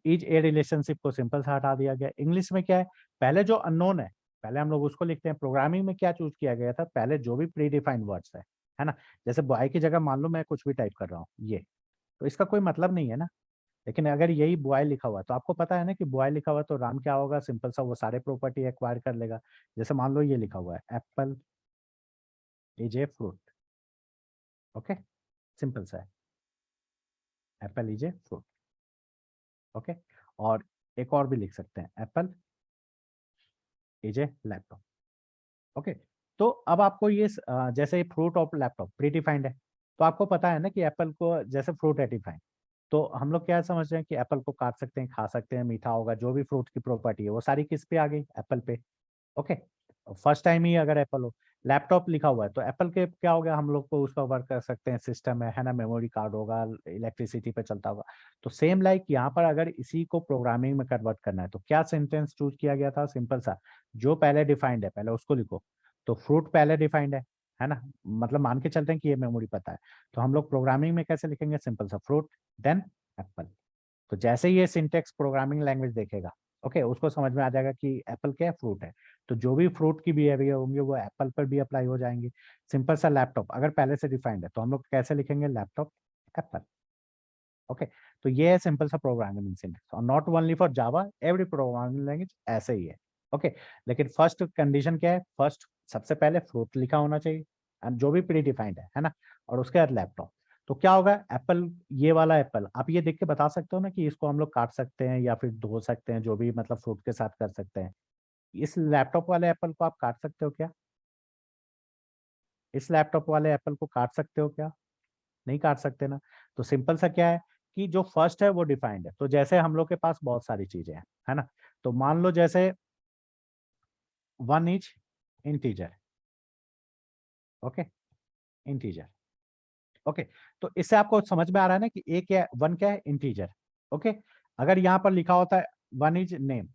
S1: इज ए रिलेशनशिप को सिंपल सा हटा दिया गया। इंग्लिश में क्या है? पहले जो अननोन है, पहले हम लोग उसको लिखते हैं। प्रोग्रामिंग में क्या चूज किया गया था? पहले जो भी प्री डिफाइंड वर्ड्स है ना? जैसे बॉय की जगह मान लो मैं कुछ भी टाइप कर रहा हूँ ये, तो इसका कोई मतलब नहीं है ना। लेकिन अगर यही बॉय लिखा हुआ है, तो आपको पता है ना कि बॉय लिखा हुआ है, तो राम क्या होगा? सिंपल सा वो सारे प्रॉपर्टी एक्वायर कर लेगा। जैसे मान लो ये लिखा हुआ है, Apple is a fruit. Okay. Simple सा है, Apple is a fruit. Okay. और एक और भी लिख सकते हैं, Apple is a laptop. Okay. तो अब आपको ये जैसे फ्रूट और लैपटॉप प्री डिफाइंड है, तो आपको पता है ना कि एप्पल को जैसे फ्रूट है डिफाइंड, तो हम लोग क्या समझ रहे हैं कि एप्पल को काट सकते हैं, खा सकते हैं, मीठा होगा, जो भी फ्रूट की प्रॉपर्टी है वो सारी किस पे आ गई? एप्पल पे। ओके। फर्स्ट टाइम ही अगर एप्पल हो, लैपटॉप लिखा हुआ है तो एप्पल के क्या हो गया? हम लोग को उस पर वर्क कर सकते हैं, सिस्टम है ना, मेमोरी कार्ड होगा, इलेक्ट्रिसिटी पे चलता होगा। तो सेम लाइक यहाँ पर अगर इसी को प्रोग्रामिंग में कन्वर्ट करना है, तो क्या सेंटेंस चूज किया गया था? सिंपल सा, जो पहले डिफाइंड है पहले उसको लिखो। तो फ्रूट पहले डिफाइंड है ना, मतलब मान के चलते हैं कि ये मेमोरी पता है, तो हम लोग प्रोग्रामिंग में कैसे लिखेंगे? सिंपल सा, फ्रूट देन एप्पल। तो जैसे ही ये सिंटेक्स प्रोग्रामिंग लैंग्वेज देखेगा, ओके, उसको समझ में आ जाएगा कि एप्पल क्या है? फ्रूट है। तो जो भी फ्रूट की बिहेवियर होंगे वो एप्पल पर भी अप्लाई हो जाएंगे। सिंपल सा, लैपटॉप अगर पहले से डिफाइंड है तो हम लोग कैसे लिखेंगे? Laptop Apple. ओके। तो ये है सिंपल सा प्रोग्रामिंग सिंटेक्स, और not only for Java, every programming language ऐसे ही है। ओके। लेकिन फर्स्ट कंडीशन क्या है? फर्स्ट, सबसे पहले फ्रूट लिखा होना चाहिए, and जो भी प्री डिफाइंड है ना, और उसके बाद लैपटॉप। तो क्या होगा? एप्पल, ये वाला एप्पल आप ये देख के बता सकते हो ना कि इसको हम लोग काट सकते हैं या फिर धो सकते हैं, जो भी मतलब फ्रूट के साथ कर सकते हैं। इस लैपटॉप वाले एप्पल को आप काट सकते हो क्या? इस लैपटॉप वाले एप्पल को काट सकते हो क्या? नहीं काट सकते ना। तो सिंपल सा क्या है कि जो फर्स्ट है वो डिफाइंड है। तो जैसे हम लोग के पास बहुत सारी चीजें हैं, है ना, तो मान लो जैसे one is integer. Okay. Integer. Okay. तो इससे आपको समझ में आ रहा है ना कि ए क्या है, वन क्या है? इंटीजर। ओके। अगर यहाँ पर लिखा होता है वन इज नेम,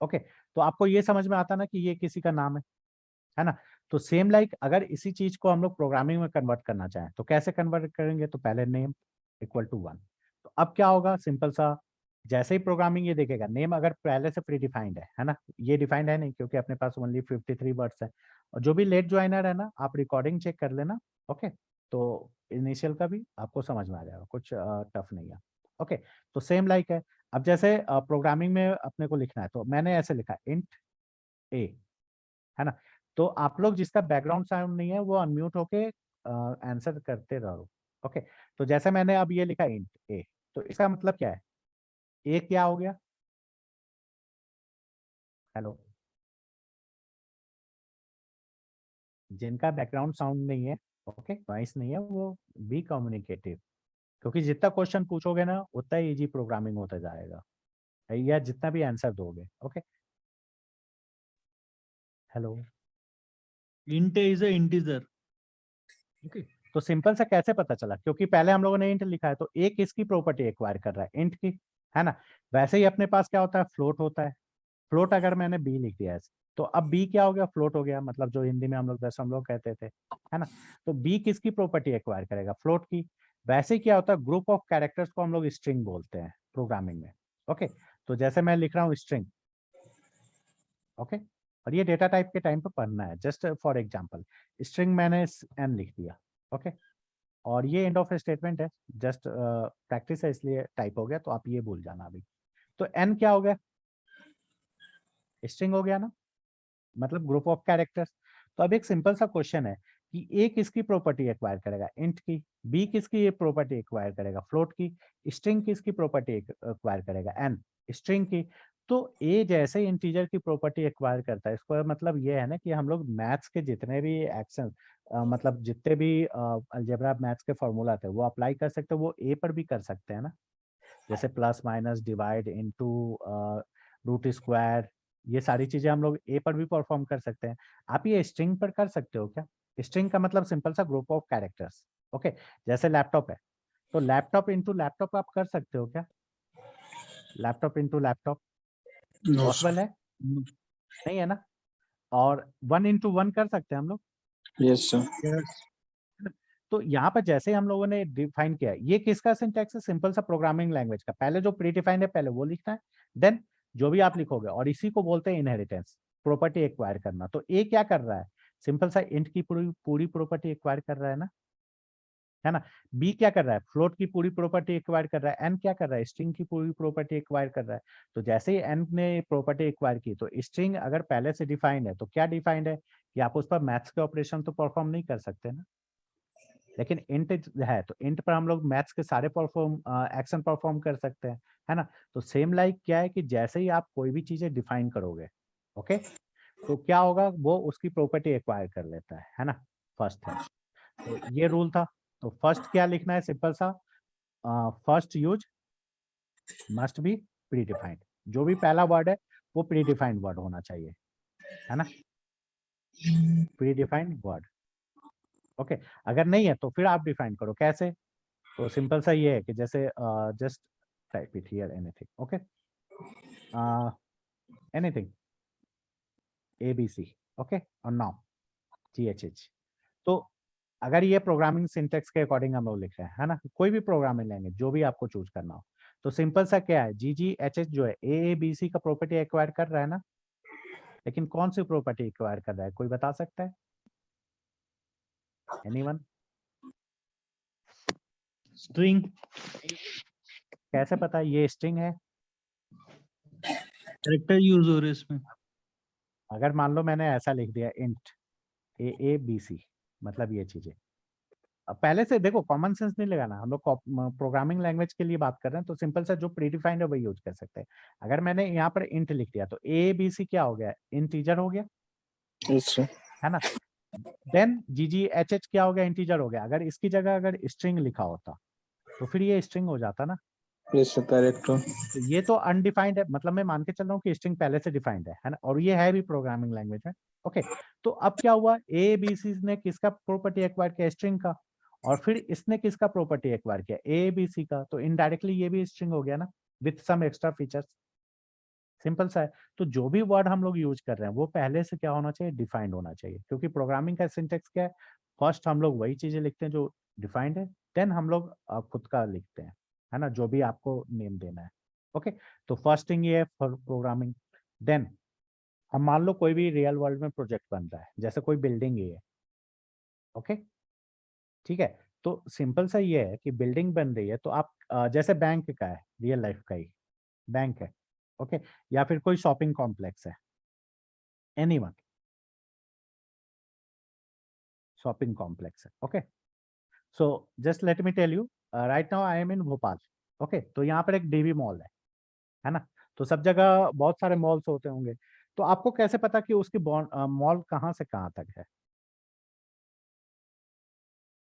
S1: ओके, तो आपको ये समझ में आता ना कि ये किसी का नाम है ना? तो सेम लाइक अगर इसी चीज को हम लोग प्रोग्रामिंग में कन्वर्ट करना चाहें तो कैसे कन्वर्ट करेंगे? तो पहले नेम इक्वल टू वन। तो अब क्या होगा? सिंपल सा, जैसे ही प्रोग्रामिंग ये देखेगा, नेम अगर पहले से प्री डिफाइंड है ना, ये डिफाइंड है नहीं क्योंकि अपने पास ओनली 53 वर्ड्स है। और जो भी लेट ज्वाइनर है ना, आप रिकॉर्डिंग चेक कर लेना। ओके। तो इनिशियल का भी आपको समझ में आ जाएगा, कुछ टफ नहीं है। ओके। तो सेम लाइक है। अब जैसे प्रोग्रामिंग में अपने को लिखना है, तो मैंने ऐसे लिखा इंट ए, है ना? तो आप लोग जिसका बैकग्राउंड साउंड नहीं है वो अनम्यूट होके आंसर करते रहो। ओके। तो जैसे मैंने अब ये लिखा इंट ए, तो इसका मतलब क्या है? ए क्या हो गया? हेलो। जिनका बैकग्राउंड साउंड नहीं है, ओके, नॉइस नहीं है, वो बी कम्युनिकेटिव। क्योंकि जितना क्वेश्चन पूछोगे ना उतना ही इजी प्रोग्रामिंग होता जाएगा, या जितना भी आंसर दोगे। Okay. Hello.
S2: int is a integer.
S1: Okay. तो सिंपल सा कैसे पता चला? क्योंकि पहले हम लोगों ने इंट लिखा है, तो एक किसकी प्रॉपर्टी एक्वायर कर रहा है? इंट की, है ना? वैसे ही अपने पास क्या होता है? फ्लोट होता है। फ्लोट अगर मैंने बी लिख दिया ऐसे, तो अब बी क्या हो गया? फ्लोट हो गया, मतलब जो हिंदी में हम लोग दशमलव कहते थे, है ना? तो बी किसकी प्रॉपर्टी एक्वायर करेगा? फ्लोट की। वैसे ही क्या होता है? ग्रुप ऑफ कैरेक्टर्स को हम लोग स्ट्रिंग बोलते हैं प्रोग्रामिंग में। ओके। तो जैसे मैं लिख रहा हूँ स्ट्रिंग, ओके, और ये डेटा टाइप के टाइम पे पढ़ना है, जस्ट फॉर एग्जाम्पल, स्ट्रिंग मैंने एन लिख दिया। ओके। और ये एंड ऑफ स्टेटमेंट है, जस्ट प्रैक्टिस है इसलिए टाइप हो गया, तो आप ये भूल जाना अभी। तो एन क्या हो गया? स्ट्रिंग हो गया ना, मतलब ग्रुप ऑफ कैरेक्टर्स। तो अब एक सिंपल सा क्वेश्चन है कि ए किसकी प्रॉपर्टी एक्वायर करेगा, इंट की, बी किसकी ये प्रॉपर्टी एक्वायर करेगा, फ्लोट की, स्ट्रिंग किसकी प्रॉपर्टी एक्वायर करेगा, एन, स्ट्रिंग की। तो ए जैसे इंटीजर की प्रॉपर्टी एक्वायर करता है, इसका मतलब ये है ना कि हम लोग मैथ्स के जितने भी एक्शन मतलब जितने भी अलजेब्रा मैथ्स के फॉर्मूला थे वो अप्लाई कर सकते हैं, वो ए पर भी कर सकते हैं ना। जैसे plus minus divide into root square, ये सारी चीजें हम लोग ए पर भी परफॉर्म कर सकते हैं। आप ये स्ट्रिंग पर कर सकते हो क्या? स्ट्रिंग का मतलब सिंपल सा ग्रुप ऑफ कैरेक्टर्स। ओके, जैसे लैपटॉप है तो लैपटॉप इंटू लैपटॉप आप कर सकते हो क्या? Laptop into laptop
S3: no
S1: possible है? नहीं है ना। और वन इंटू वन कर सकते हैं हम लोग।
S3: Yes sir.
S2: Yes.
S1: तो यहाँ पर जैसे हम लोगों ने डिफाइन किया, ये किसका सिंटैक्स है? सिंपल सा प्रोग्रामिंग लैंग्वेज का। पहले जो प्री डिफाइंड है पहले वो लिखना है, देन जो भी आप लिखोगे, और इसी को बोलते हैं इनहेरिटेंस, प्रॉपर्टी एक्वायर करना। तो ए क्या कर रहा है? सिंपल सा इंट की पूरी पूरी प्रॉपर्टी एक्वायर कर रहा है ना, है ना। बी क्या कर रहा है? फ्लोट की पूरी प्रॉपर्टी एक्वायर कर रहा है। एन क्या कर रहा है? स्ट्रिंग की पूरी प्रॉपर्टी एक्वायर कर रहा है। तो जैसे ही एन ने प्रॉपर्टी एक्वायर की, तो स्ट्रिंग अगर पहले से डिफाइंड है तो क्या डिफाइंड है कि आप उस पर मैथ्स के ऑपरेशन तो परफॉर्म नहीं कर सकते ना। लेकिन इंट है तो इंट पर हम लोग मैथ्स के सारे परफॉर्म एक्शन परफॉर्म कर सकते हैं, है ना। तो सेम लाइक क्या है कि जैसे ही आप कोई भी चीजें डिफाइन करोगे, ओके, तो क्या होगा, वो उसकी प्रॉपर्टी एक्वायर कर लेता है ना। फर्स्ट है, तो ये रूल था। तो फर्स्ट क्या लिखना है? सिंपल सा first use must be pre defined. जो भी पहला वर्ड है वो प्री डिफाइंड वर्ड होना चाहिए, है ना, प्री डिफाइंड वर्ड। ओके, अगर नहीं है तो फिर आप डिफाइन करो कैसे। तो सिंपल सा ये है कि जैसे just type it hear anything, okay, anything ABC, okay, और नाउ GHH। तो अगर ये प्रोग्रामिंग सिंटेक्स के अकॉर्डिंग हम लोग लिख रहे हैं, है ना, कोई भी प्रोग्रामिंग लैंग्वेज जो भी आपको चूज करना हो, तो सिंपल सा क्या है, GGHH जो है AABC का प्रॉपर्टी एक्वायर कर रहा है ना। लेकिन कौन सी प्रॉपर्टी एक्वायर कर रहा है, कोई बता सकता है? एनीवन?
S2: String.
S1: कैसे पता है ये स्ट्रिंग है?
S2: Character use हो रहे हैं इसमें.
S1: अगर मान लो मैंने ऐसा लिख दिया इंट AABC, मतलब ये चीजें, अब पहले से देखो कॉमन सेंस नहीं लगाना, हम लोग प्रोग्रामिंग लैंग्वेज के लिए बात कर रहे हैं, तो सिंपल सा जो प्रीडिफाइंड है वही यूज कर सकते हैं। अगर मैंने यहाँ पर इंट लिख दिया तो ABC क्या हो गया? इंटीजर हो गया,
S3: यस सर।
S1: है ना। देन GGHH क्या हो गया? इंटीजर हो गया। अगर इसकी जगह अगर स्ट्रिंग लिखा होता तो फिर ये स्ट्रिंग हो जाता ना।
S3: Yes sir, correct.
S1: तो ये तो अनडिफाइंड है, मतलब मैं मान के चल रहा हूँ कि स्ट्रिंग पहले से डिफाइंड है ना, और ये है भी प्रोग्रामिंग लैंग्वेज में। ओके, तो अब क्या हुआ, ABC ने किसका प्रॉपर्टी एक्वायर किया? स्ट्रिंग का। और फिर इसने किसका प्रॉपर्टी एक्वायर किया? ABC का। तो इनडायरेक्टली ये भी स्ट्रिंग हो गया ना, with some extra features. Simple सा है। तो जो भी वर्ड हम लोग यूज कर रहे हैं वो पहले से क्या होना चाहिए? डिफाइंड होना चाहिए, क्योंकि प्रोग्रामिंग का सिंटेक्स क्या है, फर्स्ट हम लोग वही चीजें लिखते हैं जो डिफाइंड है, देन हम लोग खुद का लिखते हैं, है ना, जो भी आपको नेम देना है। ओके, तो फर्स्ट थिंग ये है फॉर प्रोग्रामिंग। देन हम मान लो कोई भी रियल वर्ल्ड में प्रोजेक्ट बन रहा है, जैसे कोई बिल्डिंग ही है, ओके, ठीक है। तो सिंपल सा ये है कि बिल्डिंग बन रही है, तो आप जैसे बैंक का है, रियल लाइफ का ही बैंक है, ओके, या फिर कोई शॉपिंग कॉम्प्लेक्स है, एनीवन, शॉपिंग कॉम्प्लेक्स है, okay. So just let me tell you, right now I am in Bhopal, okay. तो यहाँ पर एक DB मॉल है ना। तो सब जगह बहुत सारे मॉल्स होते होंगे, तो आपको कैसे पता कि उसकी मॉल कहाँ से कहाँ तक है?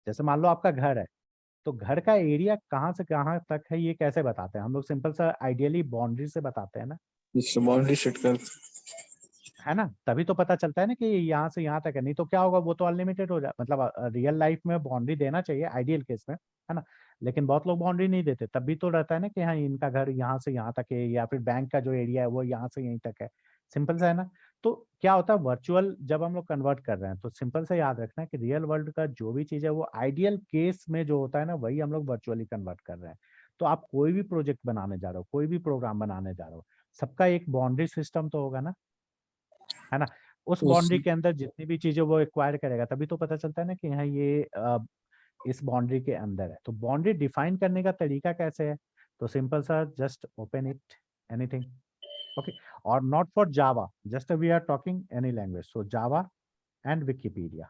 S1: जैसे मान लो आपका घर है, तो घर का एरिया कहाँ से कहाँ तक है ये कैसे बताते हैं? हम लोग सिंपल सा आइडियली बाउंड्री से बताते हैं ना,
S3: यस सर, बाउंड्री सेट कर।
S1: है ना। तभी तो पता चलता है ना कि यहाँ से यहाँ तक है, नहीं तो क्या होगा, वो तो अनलिमिटेड हो जाए। मतलब रियल लाइफ में बाउंड्री देना चाहिए आइडियल केस में, है ना। लेकिन बहुत लोग बाउंड्री नहीं देते, तब भी तो रहता है ना कि हाँ इनका घर यहाँ से यहाँ तक है, या फिर बैंक का जो एरिया है वो यहाँ से यहीं तक है। सिंपल सा है ना। तो क्या होता है, वर्चुअल जब हम लोग कन्वर्ट कर रहे हैं तो सिंपल से याद रखना है कि रियल वर्ल्ड का जो भी चीज है वो आइडियल केस में जो होता है ना, वही हम लोग वर्चुअली कन्वर्ट कर रहे हैं। तो आप कोई भी प्रोजेक्ट बनाने जा रहे हो, कोई भी प्रोग्राम बनाने जा रहे हो, सबका एक बाउंड्री सिस्टम तो होगा ना, है ना। उस
S3: Yes,
S1: बाउंड्री
S3: sir.
S1: के अंदर जितनी भी चीजें वो एक्वायर करेगा, तभी तो पता चलता है ना कि हाँ ये इस बाउंड्री के अंदर है। तो बाउंड्री डिफाइन करने का तरीका कैसे है? तो सिंपल सा, just open it anything, okay, और not for Java, just we are talking any language, so Java and Wikipedia.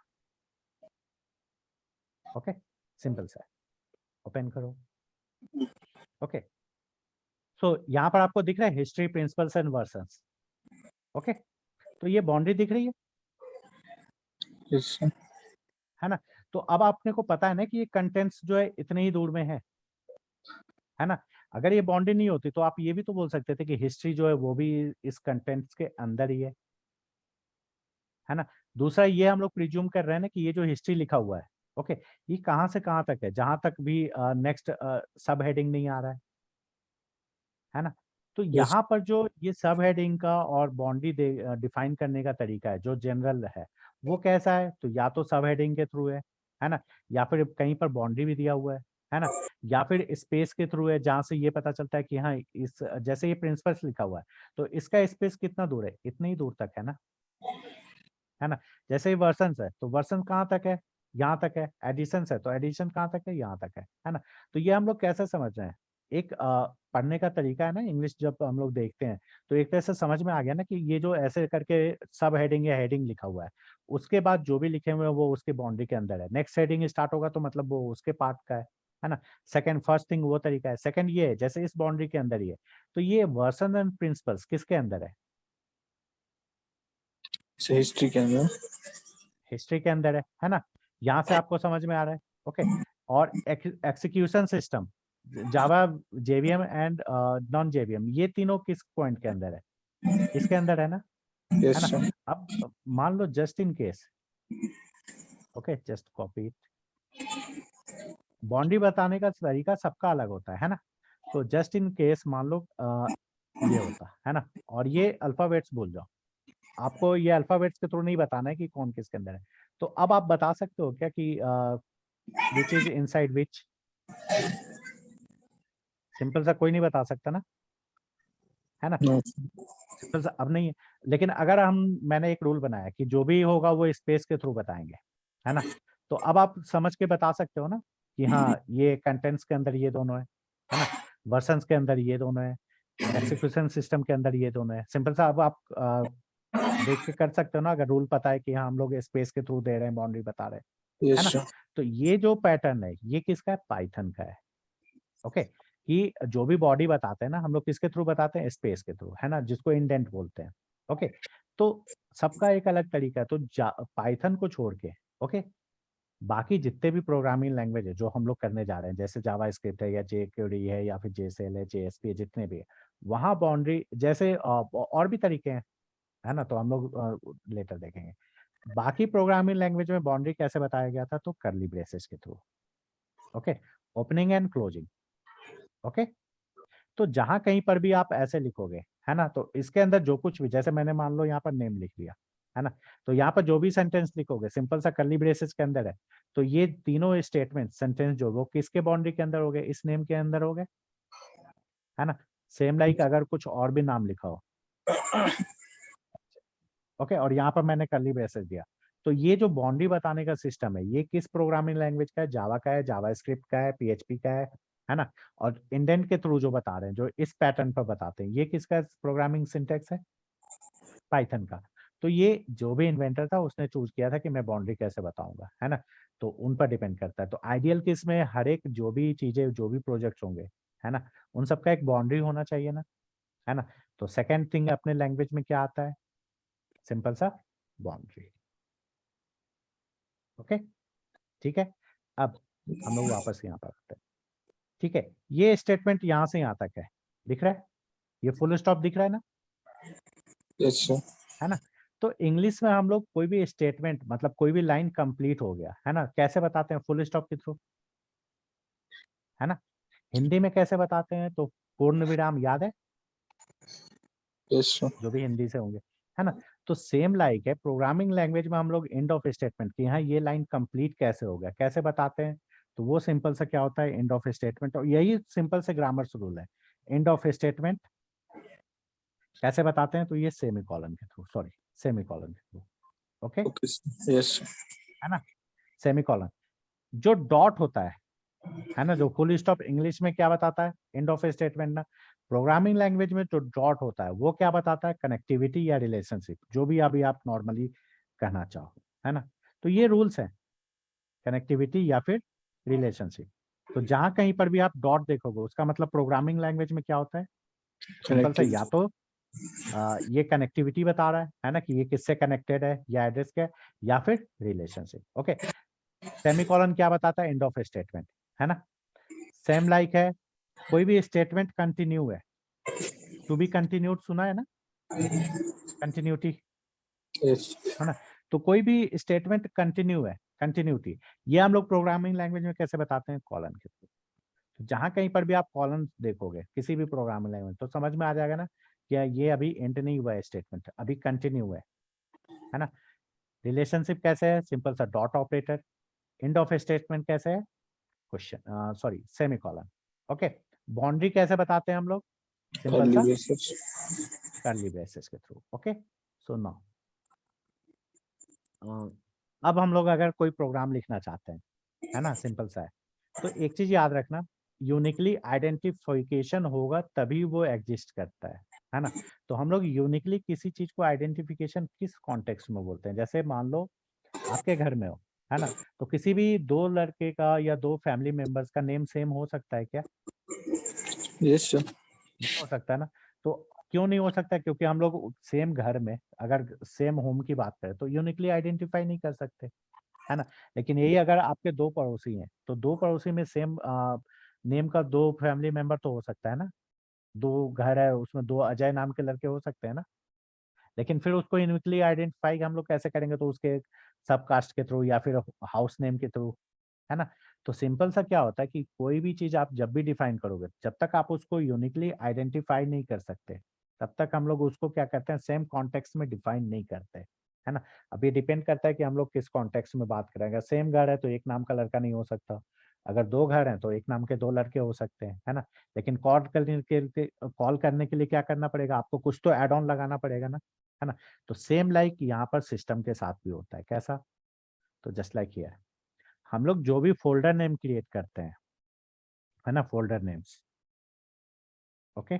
S1: Okay, simple सा है. Open करो. Okay. So यहाँ पर आपको दिख रहा है history, principles and versions. Okay, तो ये बाउंड्री दिख रही है,
S3: Yes, sir.
S1: है ना. तो अब आपने को पता है ना कि ये कंटेंट्स जो है इतने ही दूर में है ना. अगर ये बाउंड्री नहीं होती तो आप ये भी तो बोल सकते थे कि हिस्ट्री जो है वो भी इस कंटेंट्स के अंदर ही है ना. दूसरा ये हम लोग प्रिज्यूम कर रहे हैं ना कि ये जो हिस्ट्री लिखा हुआ है, ओके, ये कहाँ से कहाँ तक है, जहां तक भी नेक्स्ट सब हेडिंग नहीं आ रहा है ना. तो यहाँ पर जो ये सब हेडिंग का और बाउंड्री डिफाइन करने का तरीका है जो जनरल है, वो कैसा है, तो या तो सब हेडिंग के थ्रू है ना, या फिर कहीं पर बाउंड्री भी दिया हुआ है ना, या फिर स्पेस के थ्रू है जहां से ये पता चलता है कि हाँ इस जैसे ये प्रिंसिपल्स लिखा हुआ है तो इसका स्पेस कितना दूर है, इतनी ही दूर तक है ना. जैसे ही वर्सन्स है तो वर्सन कहाँ तक है, यहाँ तक है. एडिशंस है तो एडिशन कहाँ तक है, यहाँ तक है ना. तो ये हम लोग कैसे समझ रहे हैं, एक पढ़ने का तरीका है ना, इंग्लिश जब हम लोग देखते हैं तो एक तरह से समझ में आ गया ना कि ये जो ऐसे करके सब हेडिंग या हेडिंग लिखा हुआ है, उसके बाद जो भी लिखे हुए हैं वो उसके बाउंड्री के अंदर है. नेक्स्ट हेडिंग स्टार्ट होगा तो मतलब वो उसके पार्ट का है ना. सेकंड फर्स्ट थिंग वो तरीका है. सेकंड ये है जैसे इस बाउंड्री के अंदर ही है, तो ये वर्सन एंड प्रिंसिपल्स किसके अंदर है,
S3: हिस्ट्री के अंदर.
S1: हिस्ट्री के अंदर है ना. यहाँ से आपको समझ में आ रहा है. ओके, और execution system Java, JVM and non JVM, ये तीनों किस पॉइंट के अंदर है, इसके अंदर है ना.
S3: Yes,
S1: है ना.
S3: sir.
S1: अब मान लो just in case, okay, just copy it. Boundary बताने का तरीका सबका अलग होता है ना. तो जस्ट इन केस मान लो ये होता है ना, और ये अल्फाबेट्स भूल जाओ, आपको ये अल्फाबेट्स के थ्रू नहीं बताना है कि कौन किसके अंदर है. तो अब आप बता सकते हो क्या कि which is inside which, simple सा कोई नहीं बता सकता ना, है ना.
S3: No.
S1: सिंपल सा अब नहीं है. लेकिन अगर मैंने एक रूल बनाया कि जो भी होगा वो स्पेस के थ्रू बताएंगे, है ना. तो अब आप समझ के बता सकते हो ना कि हाँ ये कंटेंट्स के अंदर ये दोनों है ना, वर्सन्स के अंदर ये दोनों है, एक्सिक्यूशन सिस्टम के अंदर ये दोनों है. सिंपल सा अब आप देख के कर सकते हो ना, अगर रूल पता है कि हाँ हम लोग स्पेस के थ्रू दे रहे हैं, बाउंड्री बता रहे हैं,
S3: Yes,
S1: है ना.
S3: sir.
S1: तो ये जो पैटर्न है ये किसका है, पाइथन का है. ओके, कि जो भी बॉडी बताते हैं ना हम लोग किसके थ्रू बताते हैं, स्पेस के थ्रू, है ना, जिसको इंडेंट बोलते हैं. ओके, तो सबका एक अलग तरीका है. तो पाइथन को छोड़ के, ओके, बाकी जितने भी प्रोग्रामिंग लैंग्वेज है जो हम लोग करने जा रहे हैं, जैसे जावा स्क्रिप्ट है या जेक्यूडी है या फिर जेएसएल है, जेएसपी है, जितने भी है, वहाँ बाउंड्री जैसे और भी तरीके हैं, है ना. तो हम लोग लेटर देखेंगे. बाकी प्रोग्रामिंग लैंग्वेज में बाउंड्री कैसे बताया गया था, तो कर्ली ब्रेसेस के through. Okay, opening and closing. Okay, तो जहां कहीं पर भी आप ऐसे लिखोगे, है ना, तो इसके अंदर जो कुछ भी, जैसे मैंने मान लो यहाँ पर नेम लिख लिया, है ना, तो यहाँ पर जो भी सेंटेंस लिखोगे सिंपल सा कर्ली ब्रेसेस के अंदर है. तो ये तीनों स्टेटमेंट सेंटेंस जो वो किसके बाउंड्री के अंदर हो गए, इस नेम के अंदर हो गए, है ना. सेम लाइक अगर कुछ और भी नाम लिखा हो, ओके, और यहाँ पर मैंने कर्ली ब्रेसेस दिया, तो ये जो बाउंड्री बताने का सिस्टम है ये किस प्रोग्रामिंग लैंग्वेज का है, जावा का है, जावा स्क्रिप्ट का है, पीएचपी का है ना. और इंडेंट के थ्रू जो बता रहे हैं, जो इस पैटर्न पर बताते हैं, ये किसका प्रोग्रामिंग सिंटेक्स है, पाइथन का. तो ये जो भी इन्वेंटर था उसने चूज किया था कि मैं बाउंड्री कैसे बताऊंगा, है ना. तो उन पर डिपेंड करता है. तो आइडियल केस में हर एक जो भी चीजें, जो भी प्रोजेक्ट्स होंगे, है ना, उन सबका एक बाउंड्री होना चाहिए ना, है ना. तो सेकेंड थिंग अपने लैंग्वेज में क्या आता है, सिंपल सा बाउंड्री. ओके, ठीक है. अब हम लोग वापस यहाँ पर आते हैं. ठीक है, ये स्टेटमेंट यहाँ से यहाँ तक है, दिख रहा है, ये फुल स्टॉप दिख रहा है ना,
S3: Yes, sir.
S1: है ना. तो इंग्लिश में हम लोग कोई भी स्टेटमेंट, मतलब कोई भी लाइन कंप्लीट हो गया, है ना, कैसे बताते हैं, फुल स्टॉप के थ्रू, है ना. हिंदी में कैसे बताते हैं, तो पूर्ण विराम याद है,
S3: Yes, sir.
S1: जो भी हिंदी से होंगे, है ना. तो सेम लाइक है प्रोग्रामिंग लैंग्वेज में हम लोग एंड ऑफ स्टेटमेंट की, हाँ ये लाइन कंप्लीट कैसे हो गया, कैसे बताते हैं, तो वो सिंपल सा क्या होता है, एंड ऑफ स्टेटमेंट. और यही सिंपल से ग्रामर रूल है, एंड ऑफ स्टेटमेंट कैसे बताते हैं, तो ये सेमी कॉलन के थ्रू, सॉरी सेमी कॉलन के through. Okay,
S3: Okay, sir. Yes, sir.
S1: है ना. सेमी कॉलन, जो डॉट होता है ना, जो फुल स्टॉप इंग्लिश में क्या बताता है, एंड ऑफ स्टेटमेंट ना. प्रोग्रामिंग लैंग्वेज में जो डॉट होता है वो क्या बताता है, कनेक्टिविटी या रिलेशनशिप, जो भी अभी आप नॉर्मली कहना चाहो. है ना। तो ये रूल्स हैं कनेक्टिविटी या फिर रिलेशनशिप। तो जहां कहीं पर भी आप डॉट देखोगे उसका मतलब प्रोग्रामिंग लैंग्वेज में क्या होता है, सिंपल सा, या तो ये कनेक्टिविटी बता रहा है ना, कि ये किससे कनेक्टेड है या एड्रेस क्या है, या फिर रिलेशनशिप। ओके, सेमीकोलन क्या बताता है, एंड ऑफ स्टेटमेंट, है ना। सेम लाइक है, कोई भी स्टेटमेंट कंटिन्यू है, टू बी कंटिन्यूड सुना है ना, कंटिन्यूटी,
S3: Yes.
S1: है ना। तो कोई भी स्टेटमेंट कंटिन्यू है, कंटिन्यूटी, ये हम लोग प्रोग्रामिंग लैंग्वेज में कैसे बताते हैं, कॉलन के थ्रू। तो जहां कहीं पर भी आप कॉलन देखोगे किसी भी प्रोग्रामिंग लैंग्वेज, तो समझ में आ जाएगा ना कि ये अभी एंड नहीं हुआ है स्टेटमेंट, अभी कंटिन्यू है ना। रिलेशनशिप कैसे है, सिंपल सा dot operator. End of statement कैसे है, question sorry semicolon. Okay, boundary कैसे बताते हैं हम लोग, सिंपल
S3: Curly
S1: सा
S3: braces.
S1: कर्ली ब्रेसेस के थ्रू। ओके, सो नाउ अब हम लोग अगर कोई प्रोग्राम लिखना चाहते हैं, है ना, सिंपल सा है, तो एक चीज याद रखना, यूनिकली आइडेंटिफिकेशन होगा तभी वो एग्जिस्ट करता है ना। तो हम लोग यूनिकली किसी चीज को आइडेंटिफिकेशन किस कॉन्टेक्स्ट में बोलते हैं, जैसे मान लो आपके घर में हो, है ना, तो किसी भी दो लड़के का या दो फैमिली मेंबर्स का नेम सेम हो सकता है क्या,
S3: Yes, sir.
S1: नहीं हो सकता है ना। तो क्यों नहीं हो सकता, क्योंकि हम लोग सेम घर में अगर सेम होम की बात करें तो यूनिकली आइडेंटिफाई नहीं कर सकते, है ना। लेकिन यही अगर आपके दो पड़ोसी हैं, तो दो पड़ोसी में सेम नेम का दो फैमिली मेंबर तो हो सकता है ना, दो घर है उसमें दो अजय नाम के लड़के हो सकते हैं ना। लेकिन फिर उसको यूनिकली आइडेंटिफाई हम लोग कैसे करेंगे, तो उसके सब कास्ट के थ्रू या फिर हाउस नेम के थ्रू, है ना। तो सिंपल सा क्या होता है कि कोई भी चीज आप जब भी डिफाइन करोगे, जब तक आप उसको यूनिकली आइडेंटिफाई नहीं कर सकते, तब तक हम लोग उसको क्या करते हैं, सेम कॉन्टेक्स्ट में डिफाइन नहीं करते, है ना। अब ये डिपेंड करता है कि हम लोग किस कॉन्टेक्स्ट में बात करेंगे। सेम घर है तो एक नाम का लड़का नहीं हो सकता, अगर दो घर हैं तो एक नाम के दो लड़के हो सकते हैं, है ना। लेकिन कॉल करने के लिए क्या करना पड़ेगा, आपको कुछ तो एड ऑन लगाना पड़ेगा ना, है ना। तो सेम लाइक यहाँ पर सिस्टम के साथ भी होता है, कैसा, तो जस्ट लाइक हियर हम लोग जो भी फोल्डर नेम क्रिएट करते हैं, है ना, फोल्डर नेम्स, ओके,